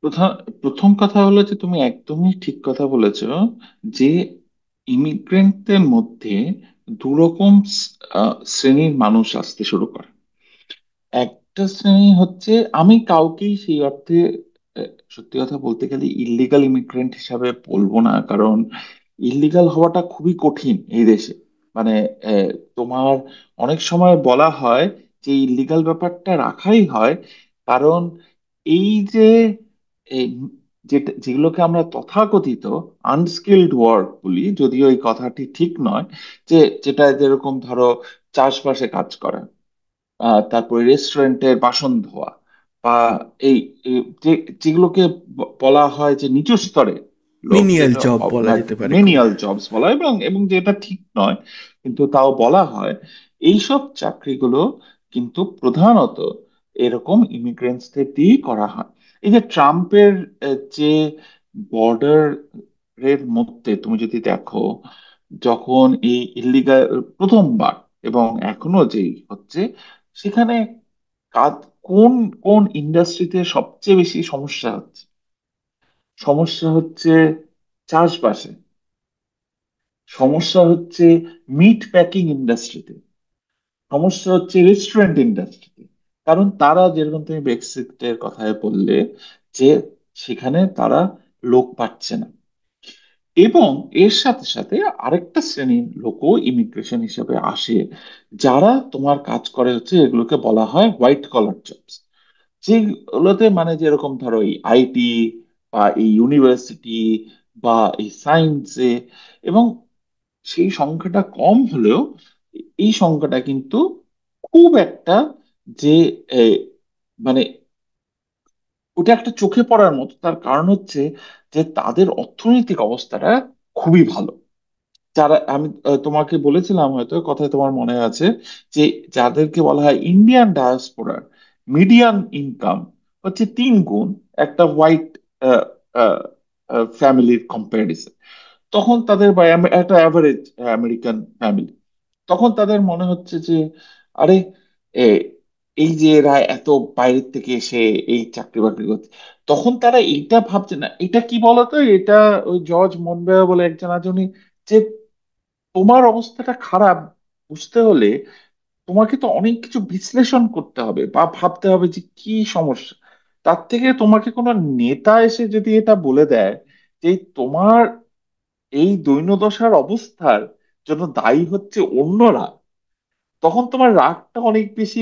প্রথম প্রথম কথা হলো যে তুমি একদমই ঠিক কথা বলেছো, যে ইমিগ্রেন্টদের মধ্যে দুরকম শ্রেণীর মানুষ আসতে শুরু করে। একটা শ্রেণী হচ্ছে, আমি কাউকেই সেই অর্থে সত্যি কথা বলতে গেলে ইল্লিগাল ইমিগ্রেন্ট হিসাবে বলবো না, কারণ ইল্লিগাল হওয়াটা খুবই কঠিন এই দেশে। মানে আহ, তোমার অনেক সময় বলা হয় যে ইল্লিগাল ব্যাপারটা রাখাই হয়, কারণ এই যে এই যেগুলোকে আমরা তথাকথিত আনস্কিল্ড ওয়ার্ক বলি, যদিও এই কথাটি ঠিক নয়, যে যেটা যেরকম ধরো চাষবাসে কাজ করা, তারপরে রেস্টুরেন্টের বাসন ধোয়া, বা এই এই যে যেগুলোকে বলা হয় যে নিচু স্তরে লোক, মিনিয়াল যেটা জব বলা যেতে পারে খুব। মেনিয়াল জবস বলা হয়, এবং এবং যেটা ঠিক নয়, কিন্তু তাও বলা হয়, এইসব চাকরিগুলো কিন্তু প্রধানত এরকম ইমিগ্রেন্টসদের দিয়েই করা হয়। এই যে ট্রাম্পের যে বর্ডার এর মধ্যে তুমি যদি দেখো, যখন এই ইল্লিগাল প্রথমবার এবং এখনো যেই হচ্ছে, সেখানে কাজ, কোন কোন ইন্ডাস্ট্রিতে সবচেয়ে বেশি সমস্যা হচ্ছে? সমস্যা হচ্ছে চাষবাসে, সমস্যা হচ্ছে মিট প্যাকিং ইন্ডাস্ট্রিতে, সমস্যা হচ্ছে রেস্টুরেন্ট ইন্ডাস্ট্রিতে। কারণ তারা, যেরকম তুমি ব্রেক্সিটের কথায় বললে, যে সেখানে তারা লোক পাচ্ছে না। এবং এর সাথে সাথে আরেকটা শ্রেণীর লোকও ইমিগ্রেশন হিসেবে আসে, যারা তোমার কাজ করে হচ্ছে এগুলোকে বলা হয় হোয়াইট কলার জবস, যেগুলোতে মানে যেরকম ধরো এই আইটি বা এই ইউনিভার্সিটি বা এই সায়েন্সে। এবং সেই সংখ্যাটা কম হলেও এই সংখ্যাটা কিন্তু খুব একটা যে এ, মানে ওটা একটা চোখে পড়ার মতো। তার কারণ হচ্ছে যে তাদের অর্থনৈতিক অবস্থাটা খুবই ভালো। যারা আমি তোমাকে বলেছিলাম, হয়তো কথায় তোমার মনে আছে, যে যাদেরকে বলা হয় ইন্ডিয়ান ডায়াসপোরার মিডিয়ান ইনকাম হচ্ছে 3 গুণ একটা হোয়াইট ফ্যামিলির কম্পারিজন। তখন তাদের বা একটা অ্যাভারেজ আমেরিকান ফ্যামিলি, তখন তাদের মনে হচ্ছে যে আরে এ, এই যে এরা এত বাইরের থেকে এসে এই চাকরি বাকরি করছে, তখন তারা এইটা ভাবছে না। এটা কি বলতো, এটা ওই জর্জ মনবেয় বলে একজন আছে, উনি যে তোমার অবস্থাটা খারাপ বুঝতে হলে তোমাকে তো অনেক কিছু বিশ্লেষণ করতে হবে বা ভাবতে হবে যে কি সমস্যা। তার থেকে তোমাকে কোনো নেতা এসে যদি এটা বলে দেয় যে তোমার এই দৈন্যদশার অবস্থার জন্য দায়ী হচ্ছে অন্যরা, তখন তোমার রাগটা অনেক বেশি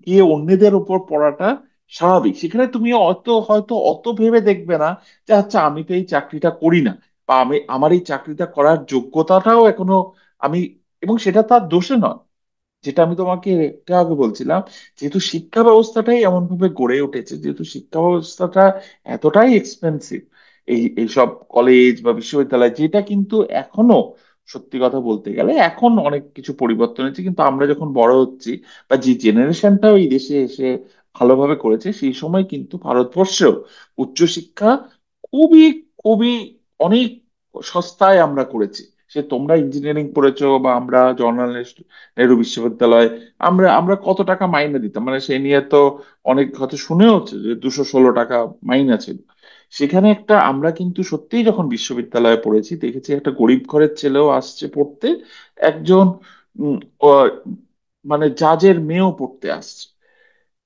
গিয়ে অন্যদের উপর পড়াটা স্বাভাবিক। সেখানে তুমি হয়তো অত ভেবে দেখবে না যে আচ্ছা আমি তো এই চাকরিটা করি না, বা আমি আমার এই চাকরিটা করার যোগ্যতাটাও এখনো আমি, এবং সেটা তার দোষে নয়। যেটা আমি তোমাকে একটু আগে বলছিলাম, যেহেতু শিক্ষা ব্যবস্থাটাই এমন ভাবে গড়ে উঠেছে, যেহেতু শিক্ষা ব্যবস্থাটা এতটাই এক্সপেন্সিভ, এইসব কলেজ বা বিশ্ববিদ্যালয়, যেটা কিন্তু এখনো সত্যি কথা বলতে গেলে এখন অনেক কিছু পরিবর্তন হয়েছে, কিন্তু আমরা যখন বড় হচ্ছি বা যে জেনারেশনটাও এই দেশে এসে ভালোভাবে করেছে, সেই সময় কিন্তু ভারতবর্ষেও উচ্চশিক্ষা খুবই খুবই অনেক সস্তায় আমরা করেছি। সে তোমরা ইঞ্জিনিয়ারিং পড়েছো বা আমরা জর্নাল নেহেরু বিশ্ববিদ্যালয়, আমরা আমরা কত টাকা মাইনে দিতাম, মানে সে নিয়ে তো অনেক হয়তো শুনেও হচ্ছে যে 216 টাকা মাইনে ছিল। সেখানে একটা আমরা কিন্তু সত্যিই যখন বিশ্ববিদ্যালয়ে পড়েছি দেখেছি একটা গরিব ঘরের ছেলেও আসছে পড়তে, একজন উম, ও- মানে জাজের মেয়েও পড়তে আসছে।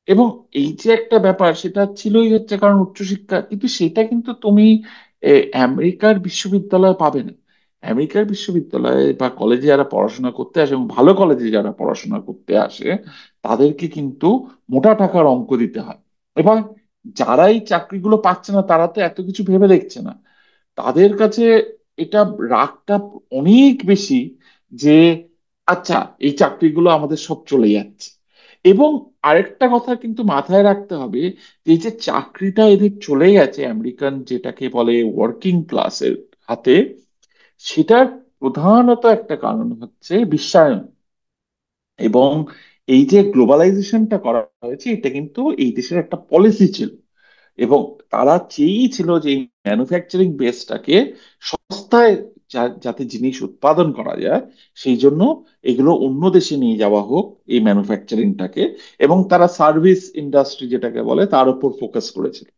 এবং এই যে একটা ব্যাপার, সেটা ছিলই হচ্ছে কারণ উচ্চশিক্ষা। কিন্তু সেটা কিন্তু তুমি আমেরিকার বিশ্ববিদ্যালয়ে পাবে না। আমেরিকার বিশ্ববিদ্যালয়ে বা কলেজে যারা পড়াশোনা করতে আসে, এবং ভালো কলেজে যারা পড়াশোনা করতে আসে, তাদেরকে কিন্তু মোটা টাকার অঙ্ক দিতে হয়। এবং যারা এই চাকরিগুলো পাচ্ছে না, তারা তো এত কিছু ভেবে দেখছে না। তাদের কাছে এটা রাগটা অনেক বেশি, যে আচ্ছা এই চাকরিগুলো আমাদের সব চলে যাচ্ছে। এবং আরেকটা কথা কিন্তু মাথায় রাখতে হবে, যে এই যে চাকরিটা এদের চলে গেছে আমেরিকান যেটাকে বলে ওয়ার্কিং ক্লাসের হাতে, সেটার প্রধানত একটা কারণ হচ্ছে বিশ্বায়ন। এবং এই যে গ্লোবালাইজেশনটা করা হয়েছে, এটা কিন্তু এই দেশের একটা পলিসি ছিল। এবং তারা চেয়েছিল যে এই ম্যানুফ্যাকচারিং বেসটাকে সস্তায় যাতে জিনিস উৎপাদন করা যায়, সেই জন্য এগুলো অন্য দেশে নিয়ে যাওয়া হোক এই ম্যানুফ্যাকচারিংটাকে। এবং তারা সার্ভিস ইন্ডাস্ট্রি যেটাকে বলে তার উপর ফোকাস করেছিল।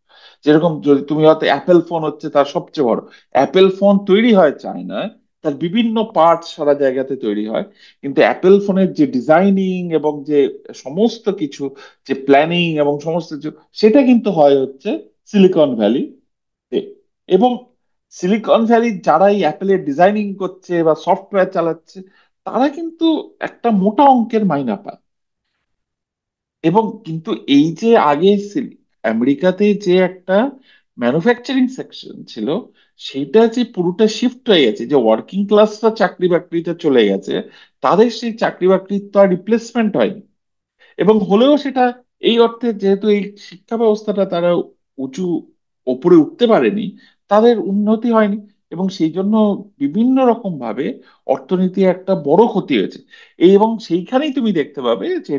যেরকম যদি তুমি হয়তো অ্যাপেল ফোন হচ্ছে তার সবচেয়ে বড়, অ্যাপেল ফোন তৈরি হয় চায়নায়, তার বিভিন্ন পার্টস সারা জায়গাতে তৈরি হয়, কিন্তু অ্যাপেল ফোনের যে ডিজাইনিং এবং যে সমস্ত কিছু, যে প্ল্যানিং এবং সমস্ত কিছু, সেটা কিন্তু হয় হচ্ছে সিলিকন ভ্যালি। এবং সিলিকন ভ্যালি যারা এই অ্যাপেলের ডিজাইনিং করছে বা সফটওয়্যার চালাচ্ছে, তারা কিন্তু একটা মোটা অঙ্কের মাইনা পায়। এবং কিন্তু এই যে আগে আমেরিকাতে যে একটা ম্যানুফ্যাকচারিং সেকশন ছিল, সেটা যে পুরোটা শিফট হয়ে গেছে, যে ওয়ার্কিং ক্লাসরা চাকরি বাকরিতে চলে গেছে, তাদের সেই চাকরি বাকরির তো আর রিপ্লেসমেন্ট হয়নি। এবং হলেও সেটা এই অর্থে, যেহেতু এই শিক্ষা ব্যবস্থাটা তারা উঁচু ওপরে উঠতে পারেনি, তাদের উন্নতি হয়নি। এবং সেই জন্য বিভিন্ন রকম ভাবে অর্থনীতি একটা বড় ক্ষতি হয়েছে। এবং সেইখানেই তুমি দেখতে পাবে যে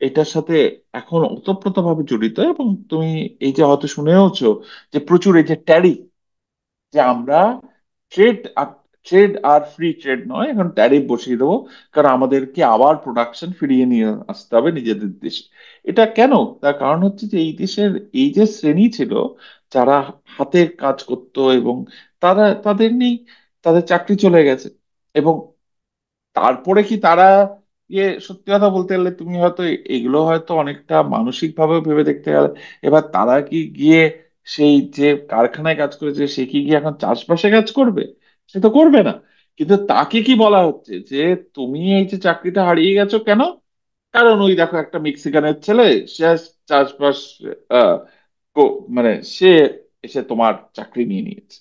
এটার সাথে এখন ওতপ্রোতভাবে জড়িত। এবং তুমি এই যে হয়তো শুনেওছো যে প্রচুর এই যে ট্যারিফ, যে আমরা ট্রেড আর ফ্রি ট্রেড নয়, এখন ট্যারিফ বসিয়ে দেবো, কারণ আমাদেরকে আবার প্রোডাকশন ফিরিয়ে নিয়ে আসতে হবে নিজেদের দেশে। এটা কেন? তার কারণ হচ্ছে যে এই দেশের এই যে শ্রেণী ছিল যারা হাতের কাজ করতো, এবং তাদের নেই, তাদের চাকরি চলে গেছে। এবং তারপরে কি তারা সত্যি কথা বলতে গেলে তুমি হয়তো এগুলো হয়তো অনেকটা মানসিক ভাবে ভেবে দেখতে গেলে, এবার তারা কি গিয়ে সেই যে কারখানায় কাজ করেছে সে কি গিয়ে এখন চাষবাসে কাজ করবে? সে তো করবে না। কিন্তু তাকে কি বলা হচ্ছে যে তুমি এই যে চাকরিটা হারিয়ে গেছো কেন? কারণ ওই দেখো একটা মেক্সিকানের ছেলে, সে চাষবাস আহ, মানে সে এসে তোমার চাকরি নিয়ে নিয়েছে,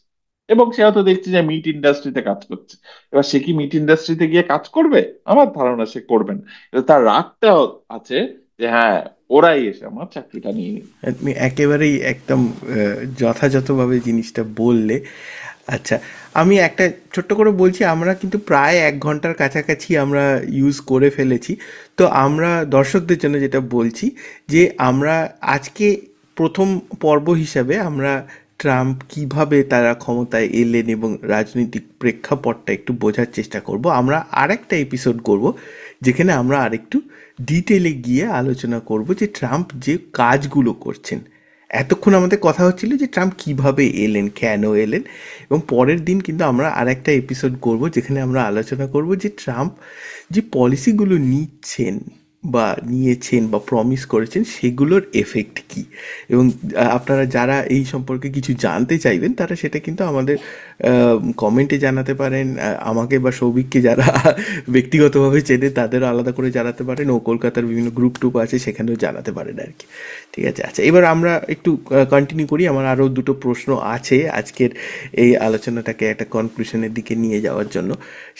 এবং সে হয়তো দেখছে যে মিট ইন্ডাস্ট্রিতে কাজ করছে। এবার সে কি মিট ইন্ডাস্ট্রিতে গিয়ে কাজ করবে? আমার ধারণা সে করবে না। কিন্তু তার রাগটা আছে যে হ্যাঁ, ওরাই এসে আমার চাকরিটা নিয়ে নিল। তুমি একেবারেই একদম যথাযথভাবে জিনিসটা বললে। আচ্ছা, আমি একটা ছোট্ট করে বলছি, আমরা কিন্তু প্রায় 1 ঘন্টার কাছাকাছি আমরা ইউজ করে ফেলেছি। তো আমরা দর্শকদের জন্য যেটা বলছি যে আমরা আজকে প্রথম পর্ব হিসাবে আমরা ট্রাম্প কিভাবে তারা ক্ষমতায় এলেন এবং রাজনৈতিক প্রেক্ষাপটটা একটু বোঝার চেষ্টা করব। আমরা আরেকটা এপিসোড করব যেখানে আমরা আরেকটু ডিটেলে গিয়ে আলোচনা করব যে ট্রাম্প যে কাজগুলো করছেন। এতক্ষণ আমাদের কথা হচ্ছিল যে ট্রাম্প কিভাবে এলেন, কেন এলেন, এবং পরের দিন কিন্তু আমরা আরেকটা এপিসোড করব যেখানে আমরা আলোচনা করব যে ট্রাম্প যে পলিসিগুলো নিচ্ছেন বা নিয়েছেন বা প্রমিস করেছেন সেগুলোর এফেক্ট কী। এবং আপনারা যারা এই সম্পর্কে কিছু জানতে চাইবেন তারা সেটা কিন্তু আমাদের কমেন্টে জানাতে পারেন। আমাকে বা সৌভিককে যারা ব্যক্তিগতভাবে চেনে তাদেরও আলাদা করে জানাতে পারেন, ও কলকাতার বিভিন্ন গ্রুপ টুপ আছে সেখানেও জানাতে পারেন আর কি। ঠিক আছে, আচ্ছা, এবার আমরা একটু কন্টিনিউ করি। আমার আরও দুটো প্রশ্ন আছে আজকের এই আলোচনাটাকে একটা কনক্লুশনের দিকে নিয়ে যাওয়ার জন্য।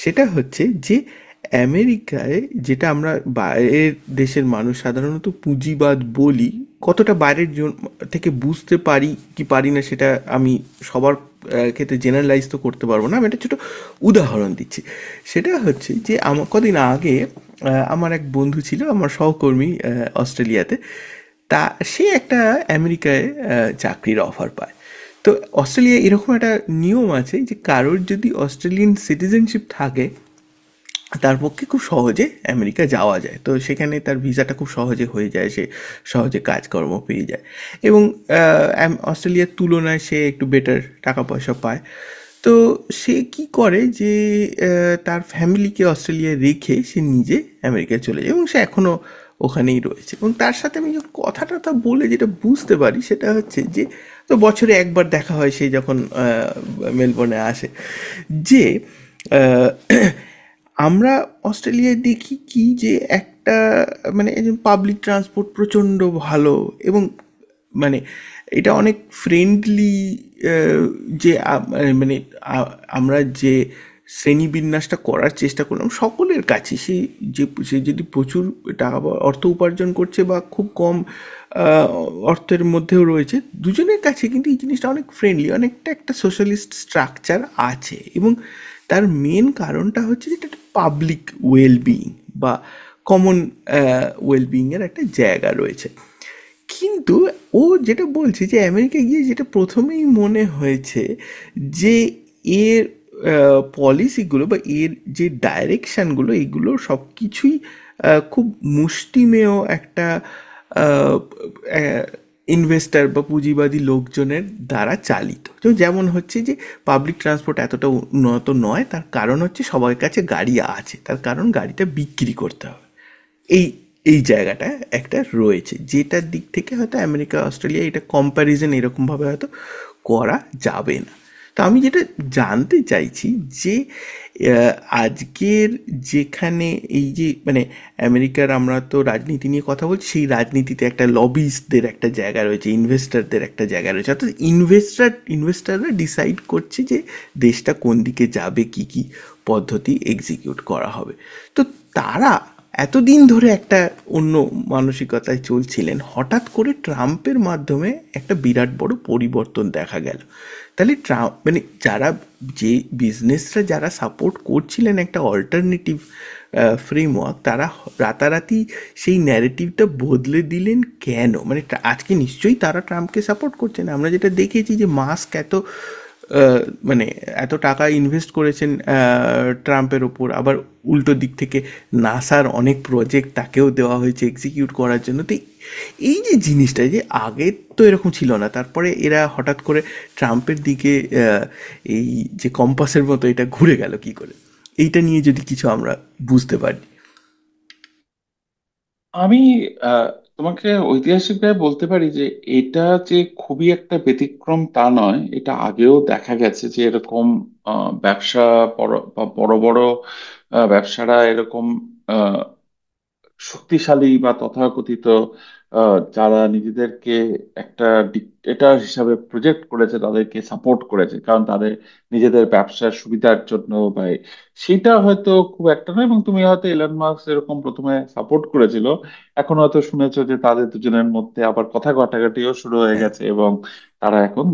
সেটা হচ্ছে যে আমেরিকায় যেটা আমরা বাইরের দেশের মানুষ সাধারণত পুঁজিবাদ বলি, কতটা বাইরের থেকে বুঝতে পারি কি পারি না সেটা আমি সবার ক্ষেত্রে জেনারেলাইজ তো করতে পারবো না। আমি একটা ছোটো উদাহরণ দিচ্ছি। সেটা হচ্ছে যে আমার কদিন আগে আমার এক বন্ধু ছিল, আমার সহকর্মী, অস্ট্রেলিয়াতে। তা সে একটা আমেরিকায় চাকরির অফার পায়। তো অস্ট্রেলিয়ায় এরকম একটা নিয়ম আছে যে কারোর যদি অস্ট্রেলিয়ান সিটিজেনশিপ থাকে তার পক্ষে খুব সহজে আমেরিকা যাওয়া যায়। তো সেখানে তার ভিসাটা খুব সহজে হয়ে যায়, সে সহজে কাজকর্ম পেয়ে যায় এবং অস্ট্রেলিয়ার তুলনায় সে একটু বেটার টাকা পয়সা পায়। তো সে কি করে যে তার ফ্যামিলিকে অস্ট্রেলিয়ায় রেখে সে নিজে আমেরিকায় চলে যায় এবং সে এখনও ওখানেই রয়েছে। এবং তার সাথে আমি যখন কথা টথা বলে যেটা বুঝতে পারি সেটা হচ্ছে যে, তো বছরে একবার দেখা হয় সে যখন মেলবোর্নে আসে, যে আহ, আমরা অস্ট্রেলিয়ায় দেখি কি যে একটা মানে পাবলিক ট্রান্সপোর্ট প্রচণ্ড ভালো এবং মানে এটা অনেক ফ্রেন্ডলি। যে মানে আমরা যে শ্রেণীবিন্যাসটা করার চেষ্টা করলাম সকলের কাছে, সে যদি প্রচুর টাকা অর্থ উপার্জন করছে বা খুব কম আহ, অর্থের মধ্যেও রয়েছে, দুজনের কাছে কিন্তু এই জিনিসটা অনেক ফ্রেন্ডলি, অনেকটা একটা সোশ্যালিস্ট স্ট্রাকচার আছে। এবং তার মেন কারণটা হচ্ছে যে এটা পাবলিক ওয়েলবিইং বা কমন ওয়েলবিইংয়ের একটা জায়গা রয়েছে। কিন্তু ও যেটা বলছে যে আমেরিকা গিয়ে যেটা প্রথমেই মনে হয়েছে যে এর পলিসিগুলো বা এর যে ডাইরেকশানগুলো এগুলো সব কিছুই খুব মুষ্টিমেয় একটা ইনভেস্টার বা পুঁজিবাদী লোকজনের দ্বারা চালিত। তো যেমন হচ্ছে যে পাবলিক ট্রান্সপোর্ট এতটা উন্নত নয়, তার কারণ হচ্ছে সবার কাছে গাড়ি আছে, তার কারণ গাড়িটা বিক্রি করতে হবে। এই এই জায়গাটা একটা রয়েছে যেটার দিক থেকে হয়তো আমেরিকা অস্ট্রেলিয়া এটা কম্প্যারিজন এরকমভাবে হয়তো করা যাবে না। তো আমি যেটা জানতে চাইছি যে আহ, আজকের যেখানে এই যে মানে আমেরিকার, আমরা তো রাজনীতি নিয়ে কথা বলছি, সেই রাজনীতিতে একটা লবিস্টদের একটা জায়গা রয়েছে, ইনভেস্টারদের একটা জায়গা রয়েছে, অর্থাৎ ইনভেস্টাররা ডিসাইড করছে যে দেশটা কোন দিকে যাবে, কি কি পদ্ধতি এক্সিকিউট করা হবে। তো তারা এতদিন ধরে একটা অন্য মানসিকতায় চলছিলেন, হঠাৎ করে ট্রাম্পের মাধ্যমে একটা বিরাট বড় পরিবর্তন দেখা গেল। তাহলে ট্রাম্প মানে যারা, যে বিজনেসরা যারা সাপোর্ট করছিলেন একটা অল্টারনেটিভ ফ্রেমওয়ার্ক, তারা রাতারাতি সেই ন্যারেটিভটা বদলে দিলেন কেন? মানে আজকে নিশ্চয়ই তারা ট্রাম্পকে সাপোর্ট করছেন। আমরা যেটা দেখেছি যে মাস্ক এত মানে এত টাকা ইনভেস্ট করেছেন ট্রাম্পের ওপর, আবার উল্টো দিক থেকে নাসার অনেক প্রজেক্ট তাকেও দেওয়া হয়েছে এক্সিকিউট করার জন্য। তো এই যে জিনিসটা যে আগে তো এরকম ছিল না, তারপরে এরা হঠাৎ করে ট্রাম্পের দিকে এই যে কম্পাসের মতো এটা ঘুরে গেল কি করে, এইটা নিয়ে যদি কিছু আমরা বুঝতে পারি। আমি তোমাকে ঐতিহাসিকভাবে বলতে পারি যে এটা যে খুবই একটা ব্যতিক্রম তা নয়, এটা আগেও দেখা গেছে যে এরকম ব্যবসা বা বড় বড় ব্যবসারা এরকম শক্তিশালী বা তথাকথিত যারা নিজেদেরকে একটা ডিক্টেটর হিসাবে প্রজেক্ট করেছে তাদেরকে সাপোর্ট করেছে, কারণ তাদের নিজেদের ব্যবসার সুবিধার জন্য বা সেটা হয়তো খুব একটা নয়। এবং তুমি হয়তো এলন মাস্ক এরকম প্রথমে সাপোর্ট করেছিল, এখন হয়তো শুনেছো যে তাদের দুজনের মধ্যে আবার কথা কাটাকাটিও শুরু হয়ে গেছে এবং তারা এখন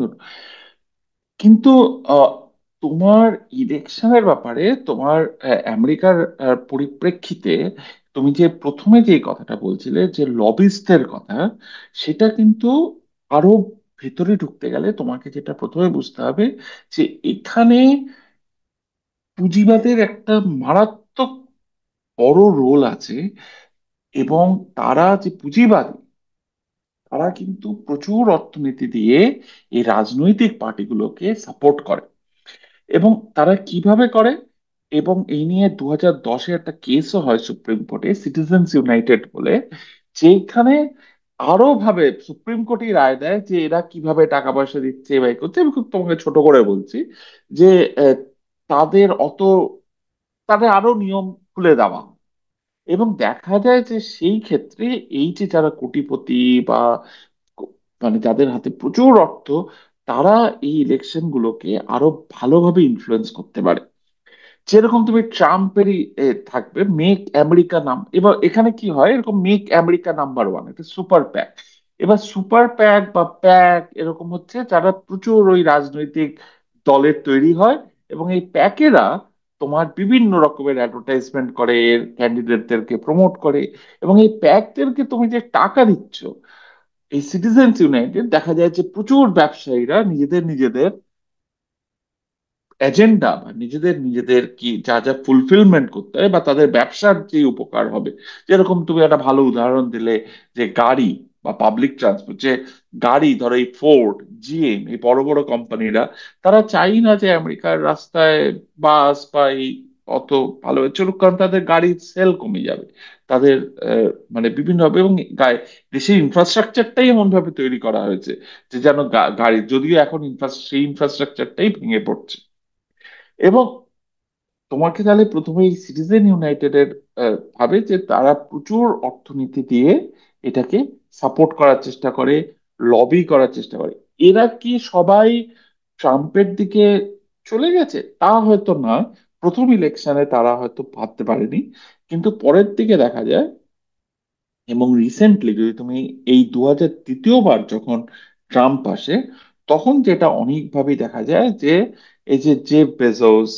কিন্তু আহ, তোমার ইলেকশনের ব্যাপারে তোমার আমেরিকার পরিপ্রেক্ষিতে তুমি যে প্রথমে যে কথাটা বলছিলে যে লবিস্টদের কথা, সেটা কিন্তু আরো ভেতরে ঢুকতে গেলে তোমাকে যেটা প্রথমে বুঝতে হবে যে এখানে পুঁজিবাদের একটা মারাত্মক বড় রোল আছে। এবং তারা যে পুঁজিবাদী, তারা কিন্তু প্রচুর অর্থনীতি দিয়ে এই রাজনৈতিক পার্টিগুলোকে সাপোর্ট করে। এবং তারা কিভাবে করে, এবং এই নিয়ে 2010-এ একটা কেসও হয় সুপ্রিম কোর্টে, সিটিজেন্স ইউনাইটেড বলে, যেখানে আরো ভাবে সুপ্রিম কোর্টই রায় দেয় যে এরা কিভাবে টাকা পয়সা দিচ্ছে বা এ করছে। আমি খুব তোমাকে ছোট করে বলছি যে আহ, তাদের অত তাদের আরো নিয়ম খুলে দেওয়া। এবং দেখা যায় যে সেই ক্ষেত্রে এই যে যারা কোটিপতি বা ক- মানে যাদের হাতে প্রচুর অর্থ, তারা এই ইলেকশন গুলোকে আরো ভালোভাবে ইনফ্লুয়েন্স করতে পারে। যেরকম তুমি ট্রাম্পেরই থাকবে মেক আমেরিকা নাম, এবার এখানে কি হয়, এরকম মেক আমেরিকা নাম্বার ওয়ান, এটা সুপার প্যাক। এবার সুপার প্যাক বা প্যাক এরকম হচ্ছে যারা প্রচুর ওই রাজনৈতিক দলের তৈরি হয়, এবং এই প্যাকেরা তোমার বিভিন্ন রকমের অ্যাডভার্টাইজমেন্ট করে, ক্যান্ডিডেটদেরকে প্রমোট করে। এবং এই প্যাকদেরকে তুমি যে টাকা দিচ্ছ, এই সিটিজেন্স ইউনাইটেড দেখা যায় যে প্রচুর ব্যবসায়ীরা নিজেদের নিজেদের এজেন্ডা বা নিজেদের নিজেদের কি যা যা ফুলফিলমেন্ট করতে হয় বা তাদের ব্যবসার যে উপকার হবে, যেরকম তুমি একটা ভালো উদাহরণ দিলে যে গাড়ি বা পাবলিক ট্রান্সপোর্ট, যে গাড়ি ধরো এই ফোর্ড, জিএম, এই বড় বড় কোম্পানিরা, তারা চাই না যে আমেরিকার রাস্তায় বাস বা এই অত ভালোভাবে চলুক, কারণ তাদের গাড়ির সেল কমে যাবে। তাদের মানে বিভিন্ন ভাবে, এবং দেশের ইনফ্রাস্ট্রাকচারটাই এমন ভাবে তৈরি করা হয়েছে যে যেন গাড়ি, যদিও এখন সেই ইনফ্রাস্ট্রাকচারটাই ভেঙে পড়ছে। এবং তোমাকে তাহলে প্রথমে এই সিটিজেন ইউনাইটেডের ভাবে যে তারা প্রচুর অর্থনীতি দিয়ে এটাকে সাপোর্ট করার চেষ্টা করে, লবি করার চেষ্টা করে। এরা কি সবাই ট্রাম্পের দিকে চলে গেছে তা হয়তো না, প্রথম ইলেকশনে তারা হয়তো ভাবতে পারেনি, কিন্তু পরের দিকে দেখা যায়। এবং রিসেন্টলি যদি তুমি এই 2023বার যখন ট্রাম্প আসে, তখন যেটা অনেকভাবেই দেখা যায় যে এই যে জেফ বেজোস,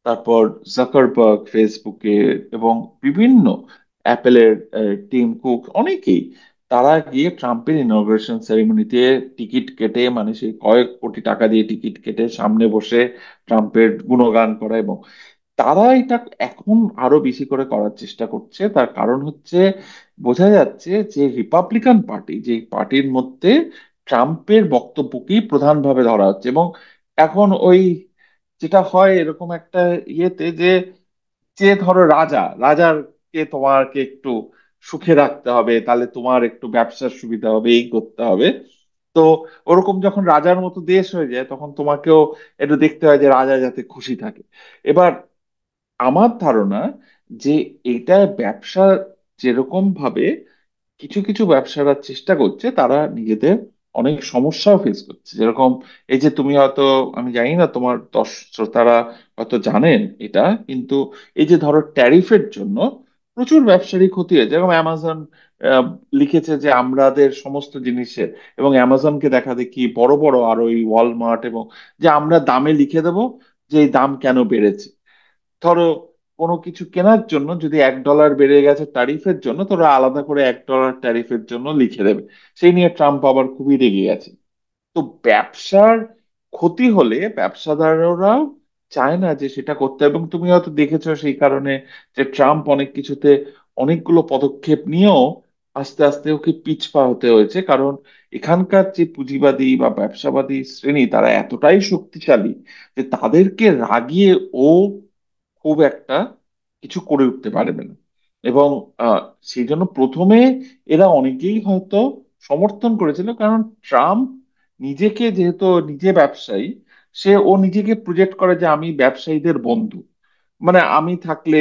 তারপর জাকারবার্গ ফেসবুকে, এবং বিভিন্ন অ্যাপেলের টিম কুক, অনেকেই তারা গিয়ে ট্রাম্পের ইনগ্রেশন সেরিমনিতে টিকিট কেটে, মানে সেই কয়েক কোটি টাকা দিয়ে টিকিট কেটে সামনে বসে ট্রাম্পের গুণগান করা। এবং তারা এটা এখন আরো বেশি করে করার চেষ্টা করছে, তার কারণ হচ্ছে বোঝা যাচ্ছে যে রিপাবলিকান পার্টি, যে পার্টির মধ্যে ট্রাম্পের বক্তব্যকেই প্রধানভাবে ধরা হচ্ছে। এবং এখন ওই যেটা হয় এরকম একটা ইয়েতে যে যে ধরো রাজারকে তোমাকে একটু সুখে রাখতে হবে, তাহলে তোমার একটু ব্যবসার সুবিধা হবে, এই করতে হবে। তো ওরকম যখন রাজার মতো দেশ হয়ে যায়, তখন তোমাকেও একটু দেখতে হয় যে রাজা যাতে খুশি থাকে। এবার আমার ধারণা যে এটা ব্যবসা যেরকম ভাবে কিছু কিছু ব্যবসারা চেষ্টা করছে, তারা নিজেদের অনেক সমস্যাও ফেস করছে। যেরকম এই যে তুমি হয়তো, আমি জানি না তোমার শ্রোতারা হয়তো জানেন এটা, কিন্তু এই যে ধরো ট্যারিফের জন্য প্রচুর ব্যবসারই ক্ষতি হয়েছে। যেরকম অ্যামাজন আহ, লিখেছে যে আমাদের সমস্ত জিনিসের, এবং অ্যামাজনকে দেখা দেখি বড় বড় আর ওই ওয়ালমার্ট, এবং যে আমরা দামে লিখে দেবো যে এই দাম কেন বেড়েছে। ধরো কোনো কিছু কেনার জন্য যদি $1 বেড়ে গেছে ট্যারিফের জন্য, তোরা আলাদা করে $1 ট্যারিফের জন্য লিখে দেবে। সেই নিয়ে ট্রাম্প আবার খুবই রেগে গেছে। তো ব্যবসার ক্ষতি হলে ব্যবসাদাররাও চায় না যে সেটা করতে হবে। এবং তুমি হয়তো দেখেছো সেই কারণে যে ট্রাম্প অনেক কিছুতে অনেকগুলো পদক্ষেপ নিয়েও আস্তে আস্তে ওকে পিছপা হতে হয়েছে, কারণ এখানকার যে পুঁজিবাদী বা ব্যবসাবাদী শ্রেণী, তারা এতটাই শক্তিশালী যে তাদেরকে রাগিয়ে ও খুব একটা কিছু করে উঠতে পারবে না। এবং আহ, সেই জন্য প্রথমে এরা অনেকেই হয়তো সমর্থন করেছিল, কারণ ট্রাম্প নিজেকে, যেহেতু নিজে ব্যবসায়ী, ও নিজেকে প্রজেক্ট করে যে আমি ব্যবসায়ীদের বন্ধু। মানে আমি থাকলে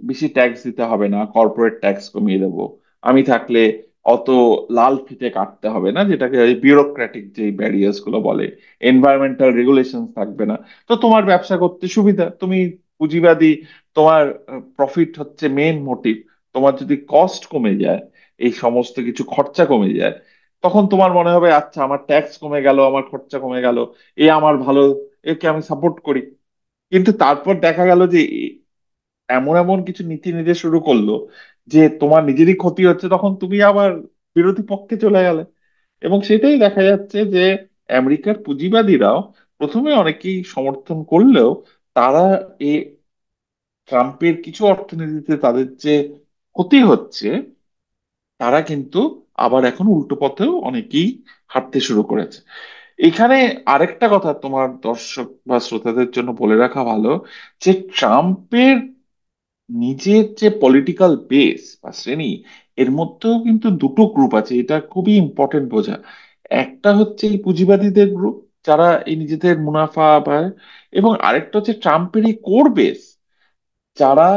বেশি ট্যাক্স দিতে হবে না, কর্পোরেট ট্যাক্স কমিয়ে দেবো। আমি থাকলে অত লাল ফিতে কাটতে হবে না, যেটাকে বিউরোক্রেটিক যে ব্যারিয়ার্স গুলো বলে, এনভায়রনমেন্টাল রেগুলেশন থাকবে না। তো তোমার ব্যবসা করতে সুবিধা, তুমি পুঁজিবাদী, তোমার প্রফিট হচ্ছে মেন মোটিভ। তোমার যদি কস্ট কমে যায়, এই সমস্ত কিছু খরচা কমে যায়, তখন তোমার মনে হবে আচ্ছা আমার ট্যাক্স কমে গেল, আমার খরচা কমে গেল, এ আমার ভালো, একে আমি সাপোর্ট করি। কিন্তু তারপর দেখা গেল যে এমন এমন কিছু নীতি নির্দেশ শুরু করলো যে তোমার নিজেরই ক্ষতি হচ্ছে, তখন তুমি আবার বিরোধী পক্ষে চলে গেলে। এবং সেটাই দেখা যাচ্ছে যে আমেরিকার পুঁজিবাদীরাও প্রথমে অনেকেই সমর্থন করলেও, তারা এই ট্রাম্পের কিছু অর্থনীতিতে তাদের যে ক্ষতি হচ্ছে, তারা কিন্তু আবার এখন উল্টো পথেও অনেকেই হাঁটতে শুরু করেছে। এখানে আরেকটা কথা তোমার দর্শক বা শ্রোতাদের জন্য বলে রাখা ভালো, যে ট্রাম্পের নিজের যে পলিটিক্যাল বেস বা শ্রেণী, এর মধ্যেও কিন্তু দুটো গ্রুপ আছে, এটা খুবই ইম্পর্টেন্ট বোঝা। একটা হচ্ছে এই পুঁজিবাদীদের গ্রুপ, যারা এই নিজেদের মুনাফা পায়, এবং আরেকটা হচ্ছে ট্রাম্পের এই কোর বেস, যারা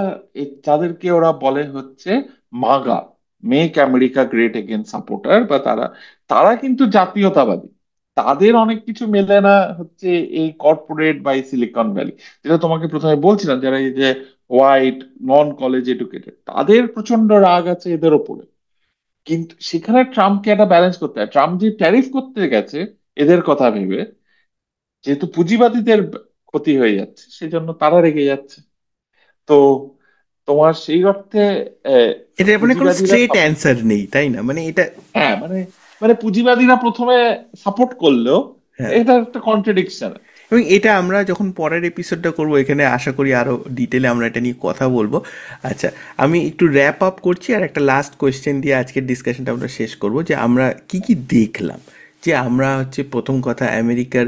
যাদেরকে ওরা বলে হচ্ছে MAGA, make America great again supporter, বা তারা তারা কিন্তু জাতীয়তাবাদী। তাদের অনেক কিছু মেলে না হচ্ছে এই কর্পোরেট বা এই সিলিকন ভ্যালি, যেটা তোমাকে প্রথমে বলছিলাম, যারা এই যে হোয়াইট, নন কলেজ এডুকেটেড, তাদের প্রচন্ড রাগ আছে এদের ওপরে। কিন্তু সেখানে ট্রাম্পকে একটা ব্যালেন্স করতে হয়। ট্রাম্প যে ট্যারিফ করতে গেছে এদের কথা ভেবে, যেহেতু পুঁজিবাদীদের ক্ষতি হয়ে যাচ্ছে, সেই জন্য তারা রেগে যাচ্ছে। তো তোমার সেই অর্থে আহ, এটা মানে কোনো পুঁজিবাদীরা স্ট্রেট অ্যান্সার নেই, তাই না? মানে এটা, হ্যাঁ, মানে মানে পুঁজিবাদীরা প্রথমে সাপোর্ট করলেও হ্যাঁ। এটা একটা কন্ট্রাডিকশন। এবং এটা আমরা যখন পরের এপিসোডটা করব, এখানে আশা করি আরো ডিটেলে আমরা এটা নিয়ে কথা বলবো। আচ্ছা, আমি একটু র্যাপ আপ করছি আর একটা লাস্ট কোয়েশ্চেন দিয়ে আজকের ডিসকাশনটা আমরা শেষ করব, যে আমরা কি কি দেখলাম। যে আমরা হচ্ছে প্রথম কথা আমেরিকার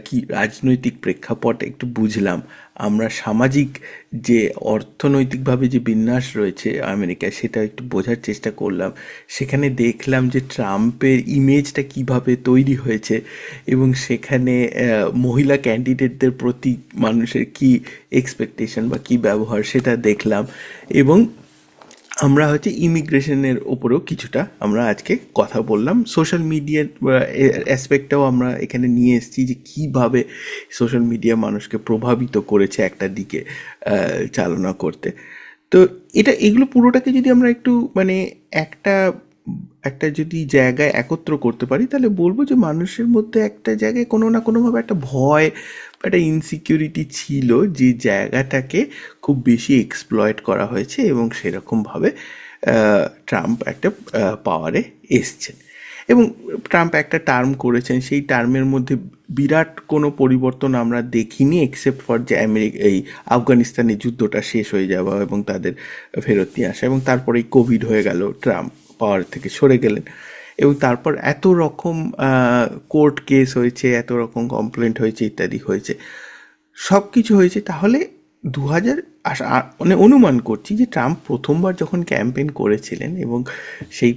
কি রাজনৈতিক প্রেক্ষাপট একটু বুঝলাম। আমরা সামাজিক যে অর্থনৈতিকভাবে যে বিন্যাস রয়েছে আমেরিকায়, সেটা একটু বোঝার চেষ্টা করলাম। সেখানে দেখলাম যে ট্রাম্পের ইমেজটা কিভাবে তৈরি হয়েছে, এবং সেখানে মহিলা ক্যান্ডিডেটদের প্রতি মানুষের কি এক্সপেকটেশন বা কি ব্যবহার সেটা দেখলাম। এবং আমরা হচ্ছে ইমিগ্রেশনের ওপরেও কিছুটা আমরা আজকে কথা বললাম। সোশ্যাল মিডিয়ার অ্যাসপেক্টটাও আমরা এখানে নিয়ে এসেছি, যে কীভাবে সোশ্যাল মিডিয়া মানুষকে প্রভাবিত করেছে একটা দিকে চালনা করতে। তো এগুলো পুরোটাকে যদি আমরা একটু মানে একটা একটা যদি জায়গায় একত্র করতে পারি, তাহলে বলবো যে মানুষের মধ্যে একটা জায়গায় কোনো না কোনোভাবে একটা ভয়, একটা ইনসিকিউরিটি ছিল, যে জায়গাটাকে খুব বেশি এক্সপ্লয়েট করা হয়েছে, এবং সেরকমভাবে ট্রাম্প একটা পাওয়ারে এসছেন। এবং ট্রাম্প একটা টার্ম করেছেন, সেই টার্মের মধ্যে বিরাট কোনো পরিবর্তন আমরা দেখিনি, এক্সেপ্ট ফর যে এই আফগানিস্তানের যুদ্ধটা শেষ হয়ে যাওয়া এবং তাদের ফেরত নিয়ে আসা, এবং তারপরেই কোভিড হয়ে গেল, ট্রাম্প পাওয়ার থেকে সরে গেলেন। এবং তারপর এত রকম কোর্ট কেস হয়েছে, এত রকম কমপ্লেন্ট হয়েছে, ইত্যাদি হয়েছে, সব কিছু হয়েছে। তাহলে 2000 মানে অনুমান করছি যে ট্রাম্প প্রথমবার যখন ক্যাম্পেইন করেছিলেন, এবং সেই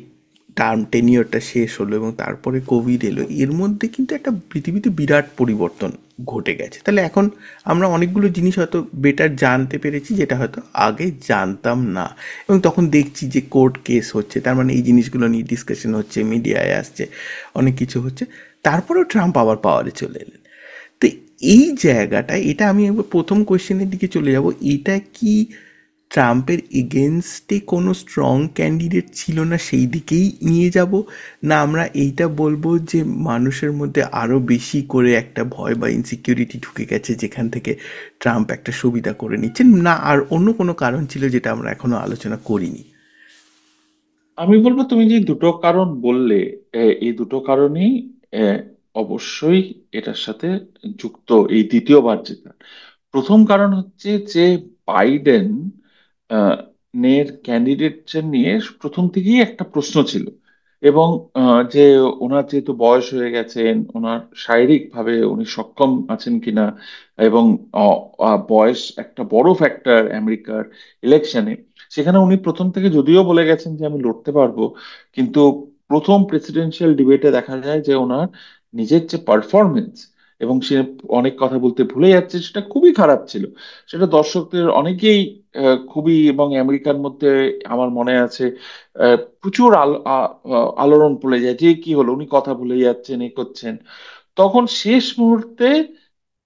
টার্ম টেনিয়রটা শেষ হলো এবং তারপরে কোভিড এলো, এর মধ্যে কিন্তু একটা পৃথিবীতে বিরাট পরিবর্তন ঘটে গেছে। তাহলে এখন আমরা অনেকগুলো জিনিস হয়তো বেটার জানতে পেরেছি, যেটা হয়তো আগে জানতাম না। এবং তখন দেখছি যে কোর্ট কেস হচ্ছে, তার মানে এই জিনিসগুলো নিয়ে ডিসকাশন হচ্ছে, মিডিয়ায় আসছে, অনেক কিছু হচ্ছে। তারপরেও ট্রাম্প আবার পাওয়ারে চলে এলেন। তো এই জায়গাটায়, এটা আমি একবার প্রথম কোয়েশ্চেনের দিকে চলে যাব, এটা কি ট্রাম্পের এগেনস্টে কোনো স্ট্রং ক্যান্ডিডেট ছিল না, সেই দিকেই নিয়ে যাব? না আমরা এইটা বলবো যে মানুষের মধ্যে আরও বেশি করে একটা ভয় বা ইনসিকিউরিটি ঢুকে গেছে, যেখান থেকে ট্রাম্প একটা সুবিধা করে নিচ্ছেন, না আর অন্য কোনো কারণ ছিল যেটা আমরা এখনো আলোচনা করিনি? আমি বলবো তুমি যে দুটো কারণ বললে, এই দুটো কারণই আহ, অবশ্যই এটার সাথে যুক্ত। এই দ্বিতীয়বার যেটা, প্রথম কারণ হচ্ছে যে বাইডেন আহ, নের ক্যান্ডিডেট নিয়ে প্রথম থেকেই একটা প্রশ্ন ছিল। এবং যে ওনার যেহেতু বয়স হয়ে গেছেন, ওনার শারীরিক ভাবে উনি সক্ষম আছেন কিনা, এবং বয়স একটা বড় ফ্যাক্টর আমেরিকার ইলেকশনে। সেখানে উনি প্রথম থেকে যদিও বলে গেছেন যে আমি লড়তে পারবো, কিন্তু প্রথম প্রেসিডেন্সিয়াল ডিবেটে দেখা যায় যে ওনার নিজের যে পারফরমেন্স, এবং সে অনেক কথা বলতে ভুলে যাচ্ছে, সেটা খুবই খারাপ ছিল। সেটা দর্শকদের অনেকেই খুবই, এবং আমেরিকার মধ্যে আমার মনে আছে প্রচুর আলোড়ন পড়ে যায় যে কি হলো, উনি কথা ভুলে যাচ্ছেন, এ করছেন। তখন শেষ মুহূর্তে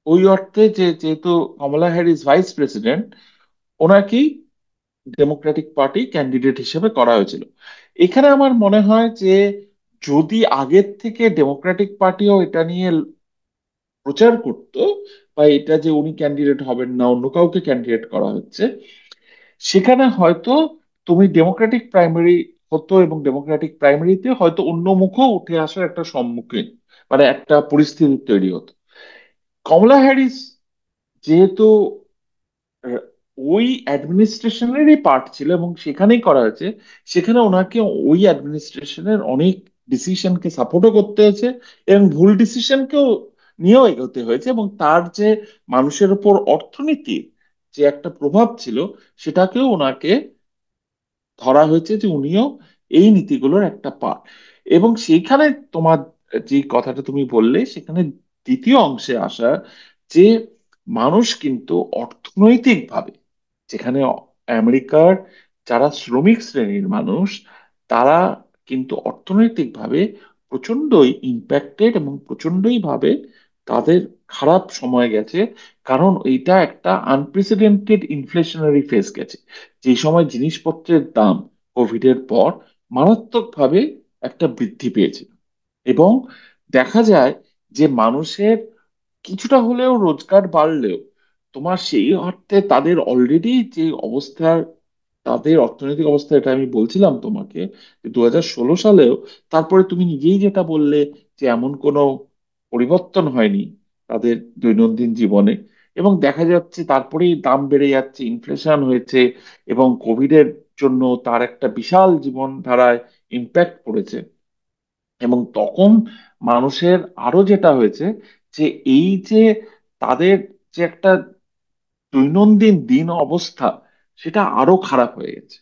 ওই অর্থে যে যেহেতু কমলা হ্যারিস ভাইস প্রেসিডেন্ট, ওনাকেই ডেমোক্রেটিক পার্টি ক্যান্ডিডেট হিসেবে করা হয়েছিল। এখানে আমার মনে হয় যে যদি আগের থেকে ডেমোক্রেটিক পার্টিও এটা নিয়ে প্রচার করতো, বা এটা যে উনি ক্যান্ডিডেট হবেন না, অন্য কাউকে ক্যান্ডিডেট করা হচ্ছে, সেখানে হয়তো তুমি ডেমোক্রেটিক প্রাইমারি হতো, এবং ডেমোক্রেটিক প্রাইমারিতে হয়তো অন্য মুখও উঠে আসার একটা সম্মুখীন, মানে একটা পরিস্থিতি তৈরি হতো। কমলা হ্যারিস যেহেতু আহ, ওই অ্যাডমিনিস্ট্রেশনেরই পার্ট ছিল এবং সেখানেই করা হয়েছে, সেখানে ওনাকে ওই অ্যাডমিনিস্ট্রেশনের অনেক ডিসিশনকে সাপোর্টও করতে হয়েছে, এবং ভুল ডিসিশনকেও নিয়েও এগোতে হয়েছে, এবং তার যে মানুষের উপর অর্থনীতির যে একটা প্রভাব ছিল, সেটাকেও ওনাকে ধরা হয়েছে যে উনিও এই নীতিগুলোর একটা পার্ট। এবং সেইখানে তোমার যে কথাটা তুমি বললে, সেখানে দ্বিতীয় অংশে আসা, যে মানুষ কিন্তু অর্থনৈতিকভাবে, যেখানে আমেরিকার যারা শ্রমিক শ্রেণীর মানুষ, তারা কিন্তু অর্থনৈতিকভাবে প্রচন্ডই ইম্প্যাক্টেড, এবং প্রচন্ডই ভাবে তাদের খারাপ সময় গেছে। কারণ এইটা একটা আনপ্রেসিডেন্টেড ইনফ্লেশনারি ফেজ গেছে, যে সময় জিনিসপত্রের দাম কোভিড এর পর মারাত্মকভাবে একটা বৃদ্ধি পেয়েছে। এবং দেখা যায় যে মানুষের কিছুটা হলেও রোজগার বাড়লেও, তোমার সেই অর্থে তাদের অলরেডি যে অবস্থার, তাদের অর্থনৈতিক অবস্থা, এটা আমি বলছিলাম তোমাকে, যে 2016 সালেও, তারপরে তুমি নিজেই যেটা বললে যে এমন কোনো পরিবর্তন হয়নি তাদের দৈনন্দিন জীবনে, এবং দেখা যাচ্ছে তারপরেই দাম বেড়ে যাচ্ছে, ইনফ্লেশন হয়েছে, এবং কোভিডের জন্য তার একটা বিশাল জীবনধারায় ইম্প্যাক্ট পড়েছে। এবং তখন মানুষের আরো যেটা হয়েছে, যে এই যে তাদের যে একটা দৈনন্দিন দিন অবস্থা, সেটা আরো খারাপ হয়ে গেছে।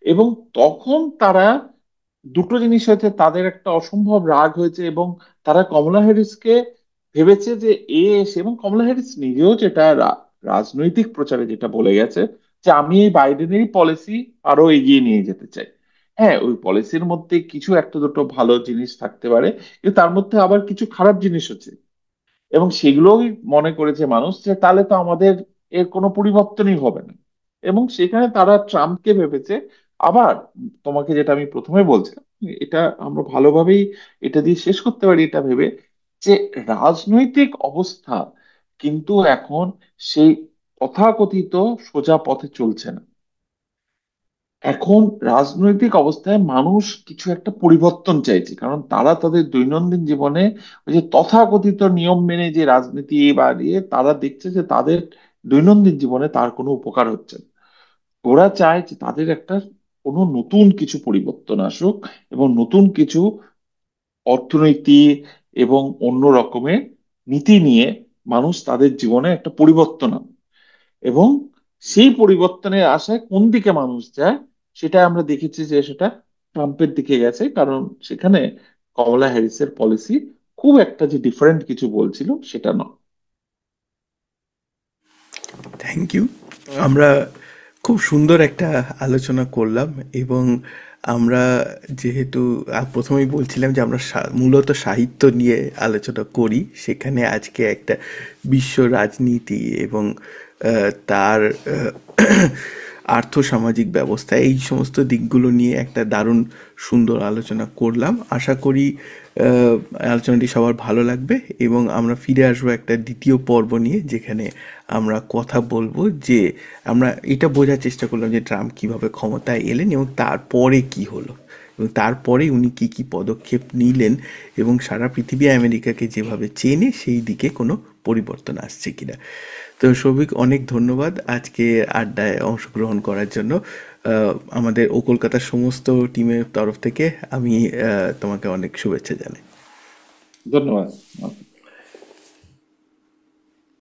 এবং তখন তারা দুটো জিনিস হয়েছে, তাদের একটা অসম্ভব রাগ হয়েছে, এবং তারা কমলা হ্যারিসকে ভেবেছে যে এ এসে, এবং কমলা হ্যারিস নিজেও যেটা রাজনৈতিক প্রচারে যেটা বলে গেছে, যে আমি এই বাইডেনেরই পলিসি আরো এগিয়ে নিয়ে যেতে চাই। হ্যাঁ, ওই পলিসির মধ্যে কিছু একটা দুটো ভালো জিনিস থাকতে পারে, কিন্তু তার মধ্যে আবার কিছু খারাপ জিনিস আছে, এবং সেগুলোই মনে করেছে মানুষ যে তাহলে তো আমাদের এর কোনো পরিবর্তনই হবে না। এবং সেখানে তারা ট্রাম্পকে ভেবেছে। আবার তোমাকে যেটা আমি প্রথমে বলছিলাম, এটা আমরা ভালোভাবেই এটা দিয়ে শেষ করতে পারি, এটা ভেবে যে রাজনৈতিক অবস্থা কিন্তু এখন সেই তথাকথিত সোজা পথে চলছে না। এখন রাজনৈতিক অবস্থায় মানুষ কিছু একটা পরিবর্তন চাইছে, কারণ তারা তাদের দৈনন্দিন জীবনে ওই যে তথাকথিত নিয়ম মেনে যে রাজনীতি বা ইয়ে, তারা দেখছে যে তাদের দৈনন্দিন জীবনে তার কোনো উপকার হচ্ছে না। ওরা চায় যে তাদের একটা কোনো নতুন কিছু পরিবর্তন আসুক, এবং নতুন কিছু অর্থনীতি এবং অন্য রকমের নীতি নিয়ে মানুষ তাদের জীবনে একটা পরিবর্তন আনবে। এবং সেই পরিবর্তনের আশায় কোন দিকে মানুষ যায়, সেটা আমরা দেখেছি যে সেটা ট্রাম্পের দিকে গেছে, কারণ সেখানে কমলা হ্যারিসের পলিসি খুব একটা যে ডিফারেন্ট কিছু বলছিল সেটা নয়। Thank you. আমরা খুব সুন্দর একটা আলোচনা করলাম, এবং আমরা যেহেতু প্রথমেই বলছিলাম যে আমরা মূলত সাহিত্য নিয়ে আলোচনা করি, সেখানে আজকে একটা বিশ্ব রাজনীতি এবং তার আর্থসামাজিক ব্যবস্থা, এই সমস্ত দিকগুলো নিয়ে একটা দারুণ সুন্দর আলোচনা করলাম। আশা করি আলোচনাটি সবার ভালো লাগবে, এবং আমরা ফিরে আসবো একটা দ্বিতীয় পর্ব নিয়ে, যেখানে আমরা কথা বলবো যে আমরা এটা বোঝার চেষ্টা করলাম যে ট্রাম্প কিভাবে ক্ষমতায় এলেন এবং তারপরে কি হলো, এবং তারপরে উনি কি কি পদক্ষেপ নিলেন, এবং সারা পৃথিবী আমেরিকাকে যেভাবে চেনে সেই দিকে কোনো পরিবর্তন আসছে কিনা। তো সৌভিক, অনেক ধন্যবাদ আজকে আড্ডায় অংশগ্রহণ করার জন্য। আমাদের ও কলকাতার সমস্ত টিমের তরফ থেকে আমি তোমাকে অনেক শুভেচ্ছা জানাই। ধন্যবাদ।